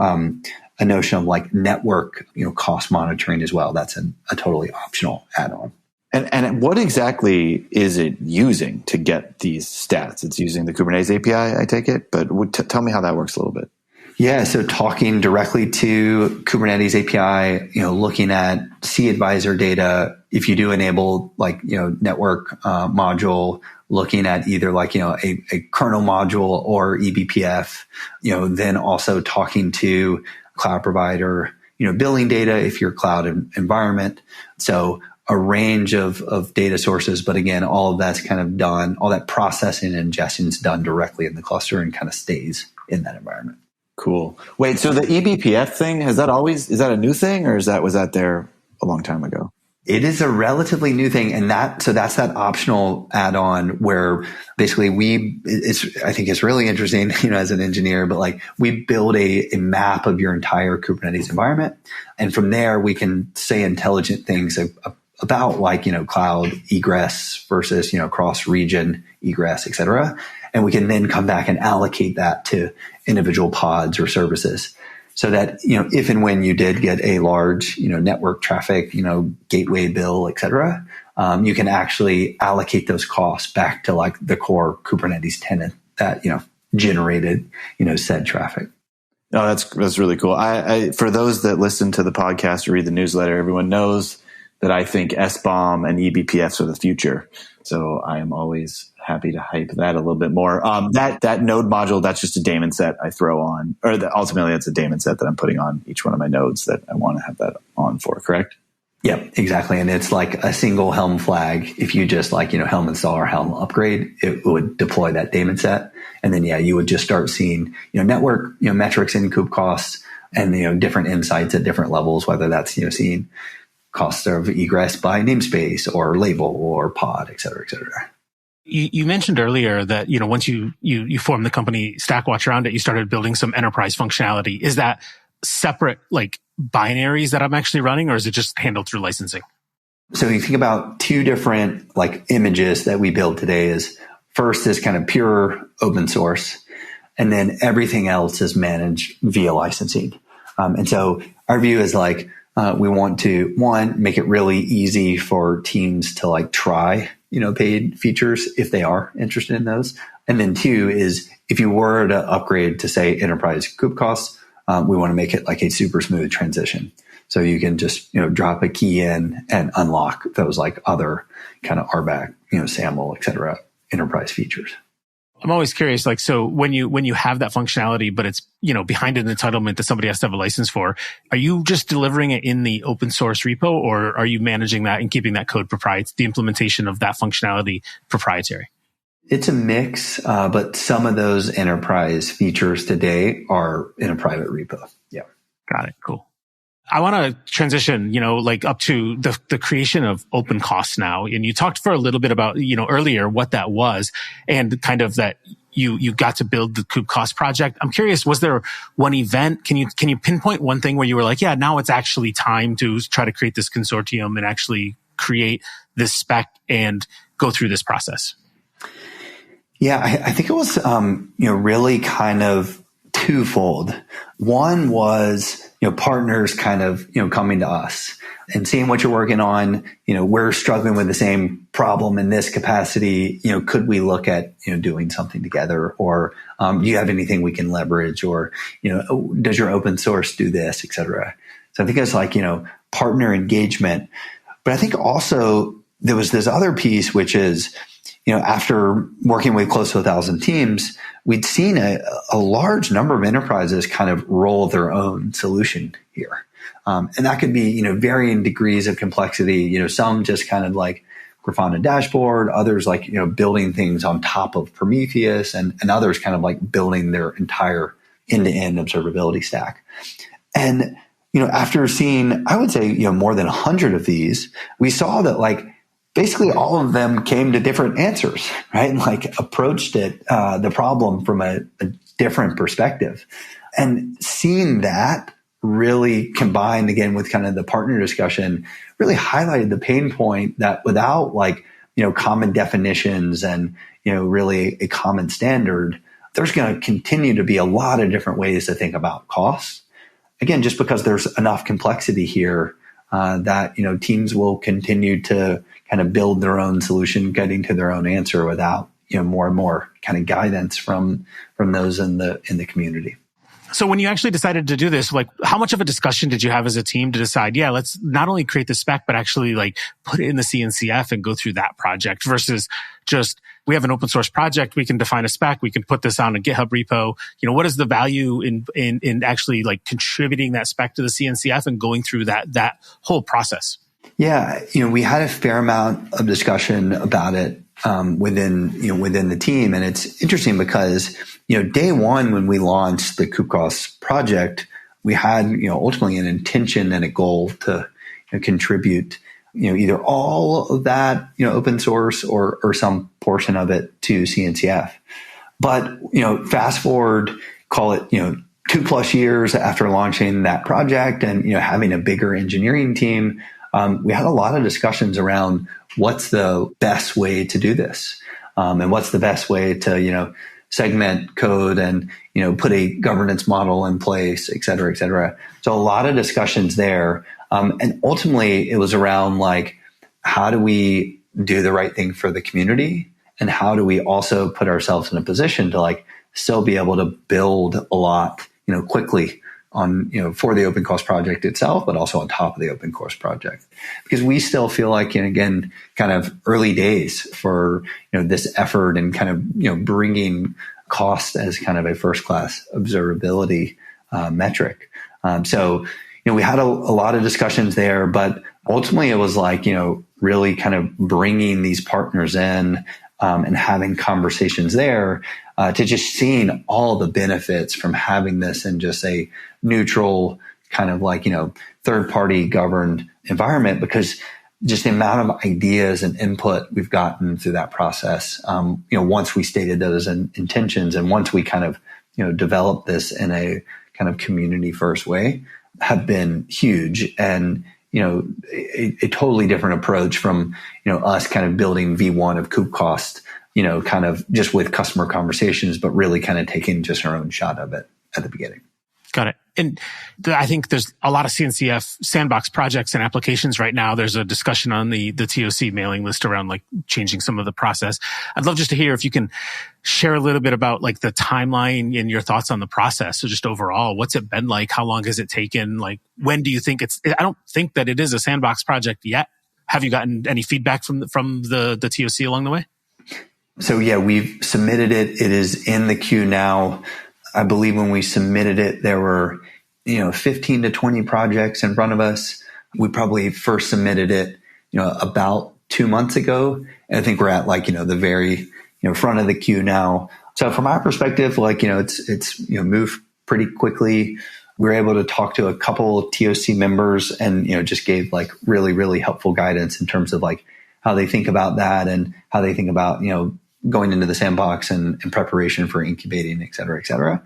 a notion of like network, cost monitoring as well. That's a totally optional add-on. And what exactly is it using to get these stats? It's using the Kubernetes API, I take it, but tell me how that works a little bit. Yeah, so talking directly to Kubernetes API, looking at cAdvisor data, if you do enable like, network module, looking at either like, a kernel module or Ebpf, then also talking to cloud provider, billing data if you're cloud environment. So a range of data sources, but again, all of that's kind of done, all that processing and ingestion is done directly in the cluster and kind of stays in that environment. Cool. Wait, so the Ebpf thing, is that a new thing, or was that there a long time ago? It is a relatively new thing, and that's that optional add-on where basically I think it's really interesting, as an engineer, but like we build a map of your entire Kubernetes environment, and from there we can say intelligent things about like, cloud egress versus, cross region egress, et cetera. And we can then come back and allocate that to individual pods or services so that, if and when you did get a large, network traffic, gateway bill, et cetera, you can actually allocate those costs back to like the core Kubernetes tenant that, generated, said traffic. No, that's really cool. I for those that listen to the podcast or read the newsletter, everyone knows that I think SBOM and Ebpfs are the future. So I am always happy to hype that a little bit more. That node module, that's just a daemon set I throw on, or ultimately it's a daemon set that I'm putting on each one of my nodes that I want to have that on for, correct? Yep, exactly. And it's like a single Helm flag. If you just like, Helm install or Helm upgrade, it would deploy that daemon set. And then, you would just start seeing, network, metrics in Kubecost and, different insights at different levels, whether that's, seeing costs of egress by namespace or label or pod, et cetera, et cetera. You mentioned earlier that, once you formed the company Stackwatch around it, you started building some enterprise functionality. Is that separate like binaries that I'm actually running, or is it just handled through licensing? So you think about two different like images that we build today is first is kind of pure open source, and then everything else is managed via licensing. And so our view is like, we want to, one, make it really easy for teams to like try, paid features if they are interested in those. And then two is if you were to upgrade to say enterprise Kubecost, we want to make it like a super smooth transition. So you can just, drop a key in and unlock those like other kind of RBAC, SAML, et cetera, enterprise features. I'm always curious, like, so when you have that functionality, but it's, behind an entitlement that somebody has to have a license for, are you just delivering it in the open source repo, or are you managing that and keeping that code proprietary, the implementation of that functionality proprietary? It's a mix, but some of those enterprise features today are in a private repo. Yeah. Got it. Cool. I want to transition, up to the creation of Kubecost now. And you talked for a little bit about, earlier what that was and kind of that you got to build the Kubecost project. I'm curious, was there one event? Can you pinpoint one thing where you were like, yeah, now it's actually time to try to create this consortium and actually create this spec and go through this process? Yeah, I think it was, really kind of twofold. One was, partners kind of, coming to us and seeing what you're working on. We're struggling with the same problem in this capacity. Could we look at, doing something together, or do you have anything we can leverage, or, does your open source do this, et cetera? So I think it's like, partner engagement. But I think also there was this other piece, which is, after working with close to 1,000 teams, we'd seen a large number of enterprises kind of roll their own solution here. And that could be, varying degrees of complexity, some just kind of like Grafana dashboard, others like, building things on top of Prometheus, and others kind of like building their entire end-to-end observability stack. And, after seeing, I would say, more than 100 of these, we saw that like, basically all of them came to different answers, right? And like approached it, the problem from a different perspective. And seeing that really combined again with kind of the partner discussion really highlighted the pain point that without like, common definitions and, really a common standard, there's going to continue to be a lot of different ways to think about costs. Again, just because there's enough complexity here that, teams will continue to kind of build their own solution, getting to their own answer without, more and more kind of guidance from those in the community. So when you actually decided to do this, like how much of a discussion did you have as a team to decide, let's not only create the spec, but actually like put it in the CNCF and go through that project versus just, we have an open source project, we can define a spec, we can put this on a GitHub repo. What is the value in actually like contributing that spec to the CNCF and going through that whole process? Yeah, we had a fair amount of discussion about it within the team, and it's interesting because day one when we launched the Kubecost project, we had ultimately an intention and a goal to contribute either all of that open source or some portion of it to CNCF. But fast forward, call it 2+ years after launching that project and having a bigger engineering team. We had a lot of discussions around what's the best way to do this, and what's the best way to, segment code and, put a governance model in place, et cetera, et cetera. So a lot of discussions there. And ultimately it was around like, how do we do the right thing for the community? And how do we also put ourselves in a position to like still be able to build a lot, quickly on, for the Opencost project itself, but also on top of the Opencost project, because we still feel like, again, kind of early days for, this effort and kind of, bringing cost as kind of a first class observability metric. So, we had a lot of discussions there, but ultimately it was like, really kind of bringing these partners in, and having conversations there, to just seeing all the benefits from having this in just a neutral kind of like, third party governed environment, because just the amount of ideas and input we've gotten through that process, once we stated those intentions and once we kind of, developed this in a kind of community first way, have been huge. And, a totally different approach from, us kind of building V1 of Kubecost, kind of just with customer conversations, but really kind of taking just our own shot of it at the beginning. Got it. And I think there's a lot of CNCF sandbox projects and applications right now. There's a discussion on the TOC mailing list around like changing some of the process. I'd love just to hear if you can share a little bit about like the timeline and your thoughts on the process. So just overall, what's it been like? How long has it taken? Like, when do you think I don't think that it is a sandbox project yet. Have you gotten any feedback from the TOC along the way? So yeah, we've submitted it. It is in the queue now. I believe when we submitted it, there were, 15 to 20 projects in front of us. We probably first submitted it, about 2 months ago. And I think we're at like, the very, front of the queue now. So from our perspective, like, it's moved pretty quickly. We were able to talk to a couple of TOC members and, just gave like really, really helpful guidance in terms of like how they think about that and how they think about, going into the sandbox and preparation for incubating, et cetera, et cetera.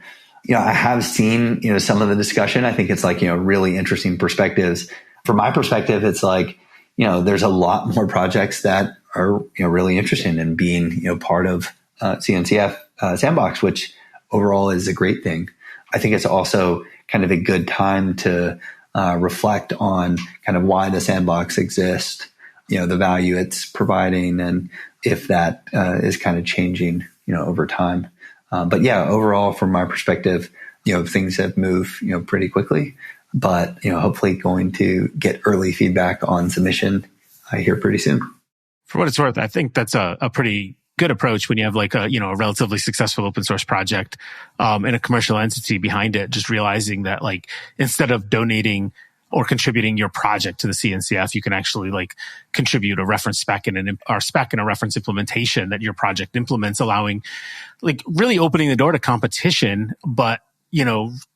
I have seen, some of the discussion. I think it's like, really interesting perspectives. From my perspective, it's like, there's a lot more projects that are, really interested in being, part of CNCF sandbox, which overall is a great thing. I think it's also kind of a good time to reflect on kind of why the sandbox exists, the value it's providing, and if that is kind of changing, over time. But yeah, overall, from my perspective, things have moved, pretty quickly, but, hopefully going to get early feedback on submission here pretty soon. For what it's worth, I think that's a pretty good approach when you have like a relatively successful open source project, and a commercial entity behind it, just realizing that like instead of donating or contributing your project to the CNCF, you can actually like contribute a reference spec and a reference implementation that your project implements, allowing like really opening the door to competition, but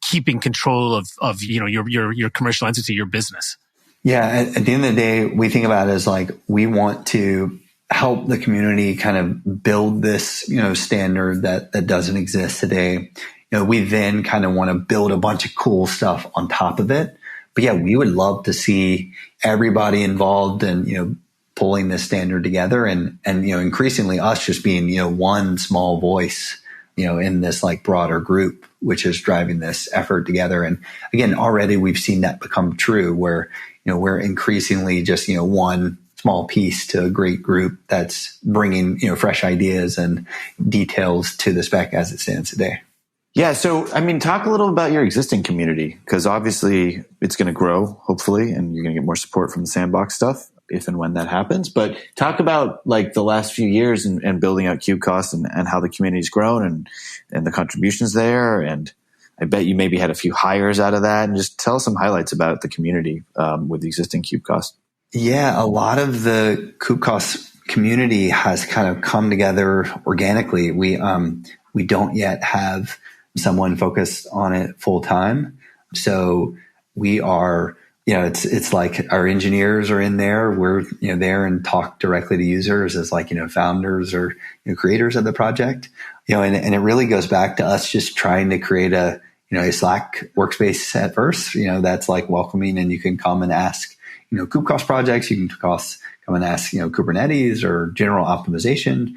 keeping control of your commercial entity, your business. Yeah, at the end of the day, we think about it as like we want to help the community kind of build this, standard that doesn't exist today. We then kind of want to build a bunch of cool stuff on top of it. But yeah, we would love to see everybody involved in, pulling this standard together and increasingly us just being, one small voice, in this like broader group, which is driving this effort together. And again, already we've seen that become true where, we're increasingly just, one small piece to a great group that's bringing, fresh ideas and details to the spec as it stands today. Yeah. So, talk a little about your existing community, because obviously it's going to grow, hopefully, and you're going to get more support from the sandbox stuff if and when that happens. But talk about like the last few years and building out Cubecost and how the community's grown and the contributions there. And I bet you maybe had a few hires out of that, and just tell us some highlights about the community with the existing Cubecost. Yeah, a lot of the Kubecost community has kind of come together organically. We don't yet have someone focused on it full time. So we are, it's like our engineers are in there. We're, there and talk directly to users as like, founders or creators of the project, and it really goes back to us just trying to create a Slack workspace at first, that's like welcoming, and you can come and ask, Kubecost projects. You can come and ask, Kubernetes or general optimization,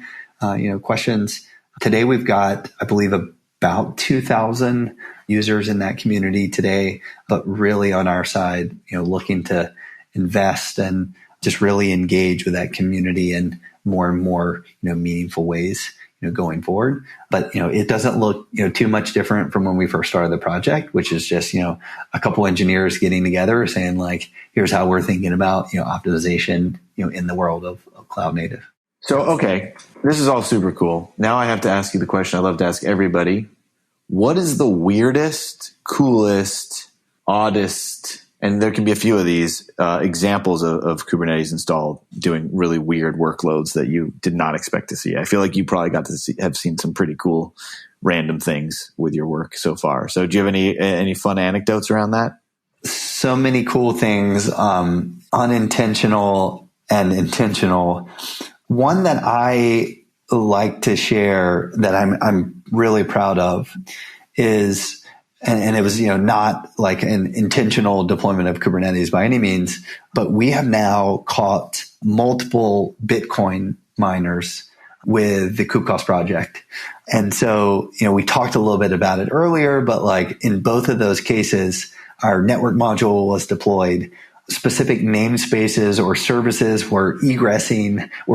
questions. Today we've got, I believe, about 2,000 users in that community today, but really on our side, looking to invest and just really engage with that community in more and more, meaningful ways, going forward. But, it doesn't look, too much different from when we first started the project, which is just, a couple engineers getting together saying like, here's how we're thinking about, optimization, in the world of cloud native. So, okay, this is all super cool. Now I have to ask you the question I love to ask everybody. What is the weirdest, coolest, oddest, and there can be a few of these examples of Kubernetes installed doing really weird workloads that you did not expect to see? I feel like you probably got to have seen some pretty cool random things with your work so far. So do you have any fun anecdotes around that? So many cool things, unintentional and intentional. One that I like to share that I'm really proud of is, and it was, not like an intentional deployment of Kubernetes by any means, but we have now caught multiple Bitcoin miners with the Kubecost project. And so, we talked a little bit about it earlier, but like in both of those cases, our network module was deployed. Specific namespaces or services were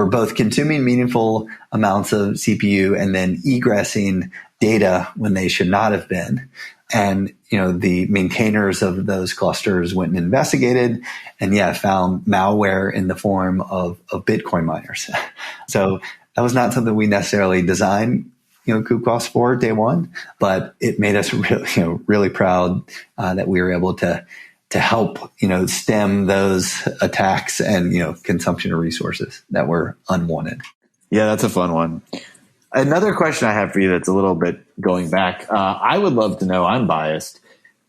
both consuming meaningful amounts of CPU and then egressing data when they should not have been. And, the maintainers of those clusters went and investigated and found malware in the form of Bitcoin miners. So that was not something we necessarily designed, Kubecost for day one, but it made us really, really proud that we were able to help, stem those attacks and, consumption of resources that were unwanted. Yeah, that's a fun one. Another question I have for you that's a little bit going back. I would love to know, I'm biased,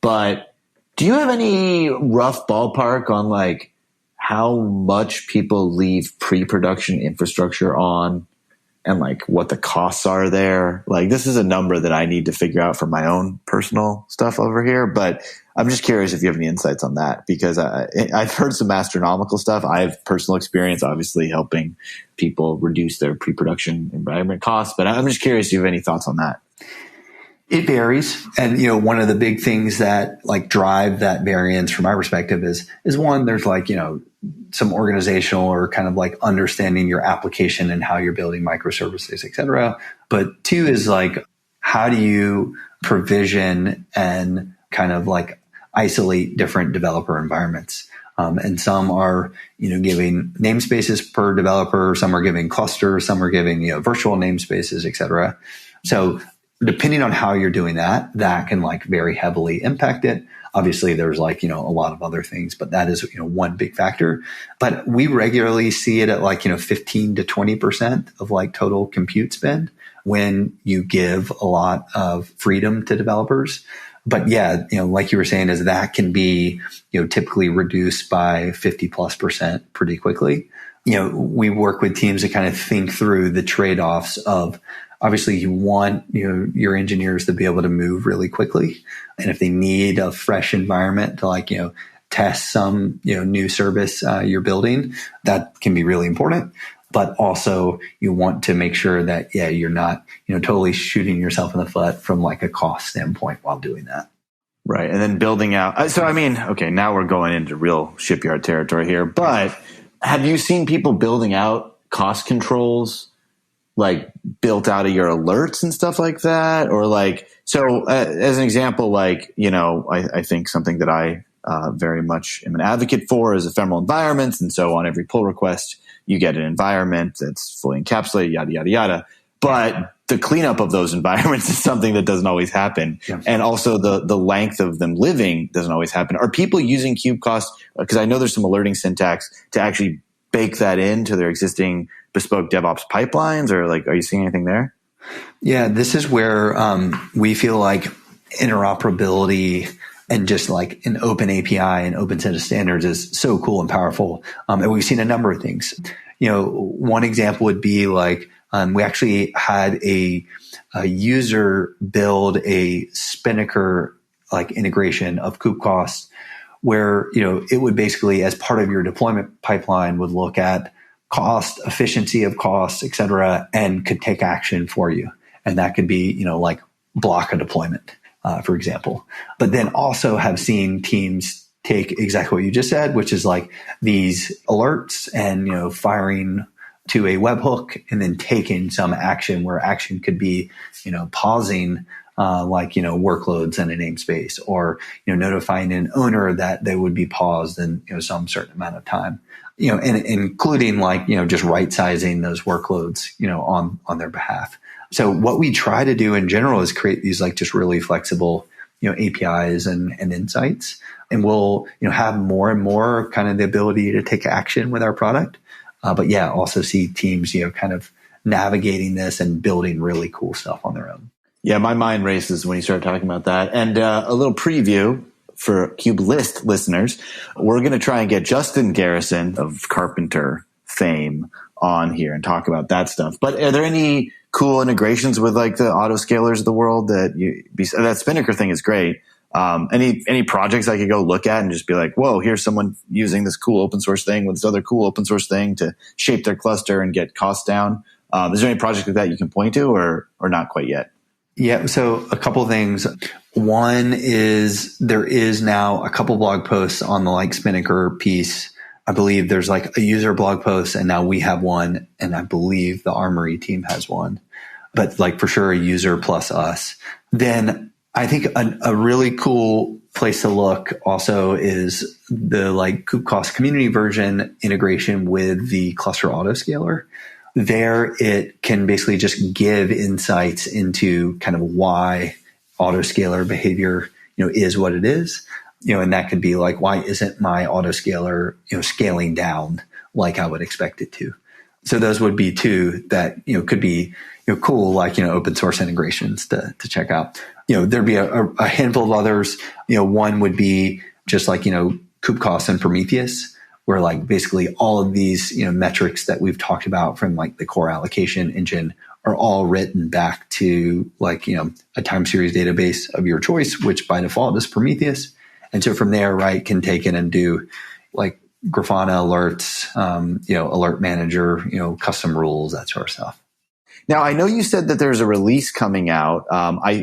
but do you have any rough ballpark on like how much people leave pre-production infrastructure on and like what the costs are there? Like this is a number that I need to figure out for my own personal stuff over here, but I'm just curious if you have any insights on that, because I've heard some astronomical stuff. I have personal experience, obviously, helping people reduce their pre-production environment costs, but I'm just curious if you have any thoughts on that. It varies. And, one of the big things that like drive that variance from my perspective is one, there's like, some organizational or kind of like understanding your application and how you're building microservices, et cetera. But two is like, how do you provision and kind of like isolate different developer environments? And some are, giving namespaces per developer. Some are giving clusters. Some are giving, virtual namespaces, et cetera. So depending on how you're doing that can like very heavily impact it. Obviously there's like, a lot of other things, but that is, one big factor. But we regularly see it at like, 15 to 20% of like total compute spend when you give a lot of freedom to developers. But yeah, like you were saying, is that can be, typically reduced by 50+% pretty quickly. We work with teams to kind of think through the trade-offs of, obviously you want, your engineers to be able to move really quickly. And if they need a fresh environment to like, test some, new service you're building, that can be really important. But also you want to make sure that, you're not, totally shooting yourself in the foot from like a cost standpoint while doing that. Right. And then building out. So, okay, now we're going into real shipyard territory here, but have you seen people building out cost controls, like built out of your alerts and stuff like that? Or like, so as an example, like, I think something that I very much am an advocate for is ephemeral environments. And so on every pull request, you get an environment that's fully encapsulated, yada, yada, yada. But the cleanup of those environments is something that doesn't always happen. Yeah. And also the length of them living doesn't always happen. Are people using Kubecost? Because I know there's some alerting syntax to actually bake that into their existing bespoke DevOps pipelines, or like, are you seeing anything there? Yeah, this is where we feel like interoperability and just like an open API and open set of standards is so cool and powerful. And we've seen a number of things. One example would be like, we actually had a user build a Spinnaker like integration of Kubecost where, it would basically, as part of your deployment pipeline, would look at cost, efficiency of costs, et cetera, and could take action for you. And that could be, like block a deployment, for example. But then also have seen teams take exactly what you just said, which is like these alerts and, firing to a webhook and then taking some action where action could be, pausing, workloads in a namespace or, notifying an owner that they would be paused in, some certain amount of time, and including like, just right sizing those workloads, on their behalf. So what we try to do in general is create these like just really flexible, APIs and insights. And we'll, have more and more kind of the ability to take action with our product. But yeah, also see teams, kind of navigating this and building really cool stuff on their own. Yeah, my mind races when you start talking about that. And a little preview for Kubelist listeners. We're going to try and get Justin Garrison of Carpenter fame on here and talk about that stuff. But are there any cool integrations with like the autoscalers of the world that Spinnaker thing is great. Any projects I could go look at and just be like, whoa, here's someone using this cool open source thing with this other cool open source thing to shape their cluster and get costs down. Is there any project like that you can point to or not quite yet? Yeah. So a couple of things. One is there is now a couple blog posts on the like Spinnaker piece. I believe there's like a user blog post and now we have one. And I believe the Armory team has one, but like for sure a user plus us. Then I think a really cool place to look also is the like Kubecost community version integration with the cluster autoscaler. There it can basically just give insights into kind of why autoscaler behavior, is what it is. And that could be like, why isn't my autoscaler, scaling down like I would expect it to? So those would be two that, could be, cool, like, open source integrations to check out. There'd be a handful of others. One would be just like, Kubecost and Prometheus, where like basically all of these, metrics that we've talked about from like the core allocation engine are all written back to like, a time series database of your choice, which by default is Prometheus. And so from there, right, can take it and do like Grafana alerts, alert manager, custom rules, that sort of stuff. Now, I know you said that there's a release coming out.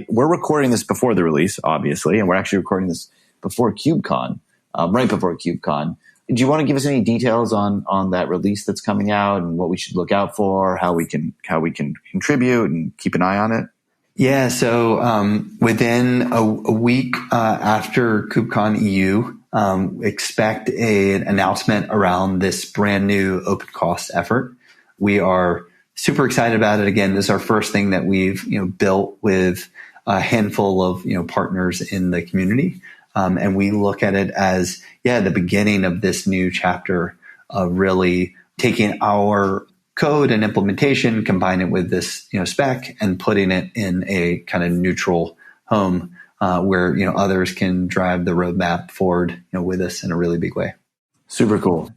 We're recording this before the release, obviously, and we're actually recording this before KubeCon, right before KubeCon. Do you want to give us any details on that release that's coming out and what we should look out for, how we can contribute and keep an eye on it? Yeah, so within a week after KubeCon EU, expect an announcement around this brand new Opencost effort. We are super excited about it. Again, this is our first thing that we've built with a handful of partners in the community, and we look at it as the beginning of this new chapter of really taking our code and implementation, combine it with this spec, and putting it in a kind of neutral home where others can drive the roadmap forward with us in a really big way. Super cool.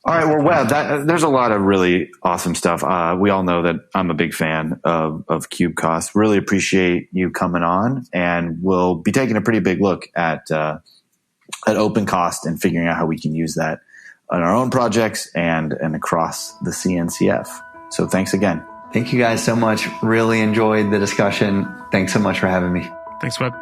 All right, well, Webb, there's a lot of really awesome stuff. We all know that I'm a big fan of Cubecost. Really appreciate you coming on, and we'll be taking a pretty big look at Opencost and figuring out how we can use that on our own projects and across the CNCF. So thanks again. Thank you guys so much. Really enjoyed the discussion. Thanks so much for having me. Thanks, Webb.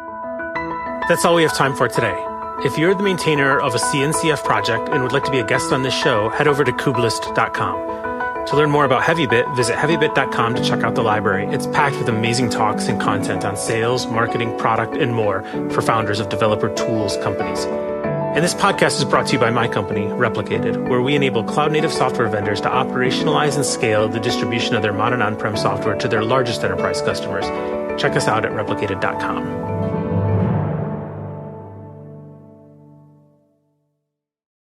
That's all we have time for today. If you're the maintainer of a CNCF project and would like to be a guest on this show, head over to Kubelist.com. To learn more about Heavybit, visit Heavybit.com to check out the library. It's packed with amazing talks and content on sales, marketing, product, and more for founders of developer tools companies. And this podcast is brought to you by my company, Replicated, where we enable cloud-native software vendors to operationalize and scale the distribution of their modern on-prem software to their largest enterprise customers. Check us out at Replicated.com.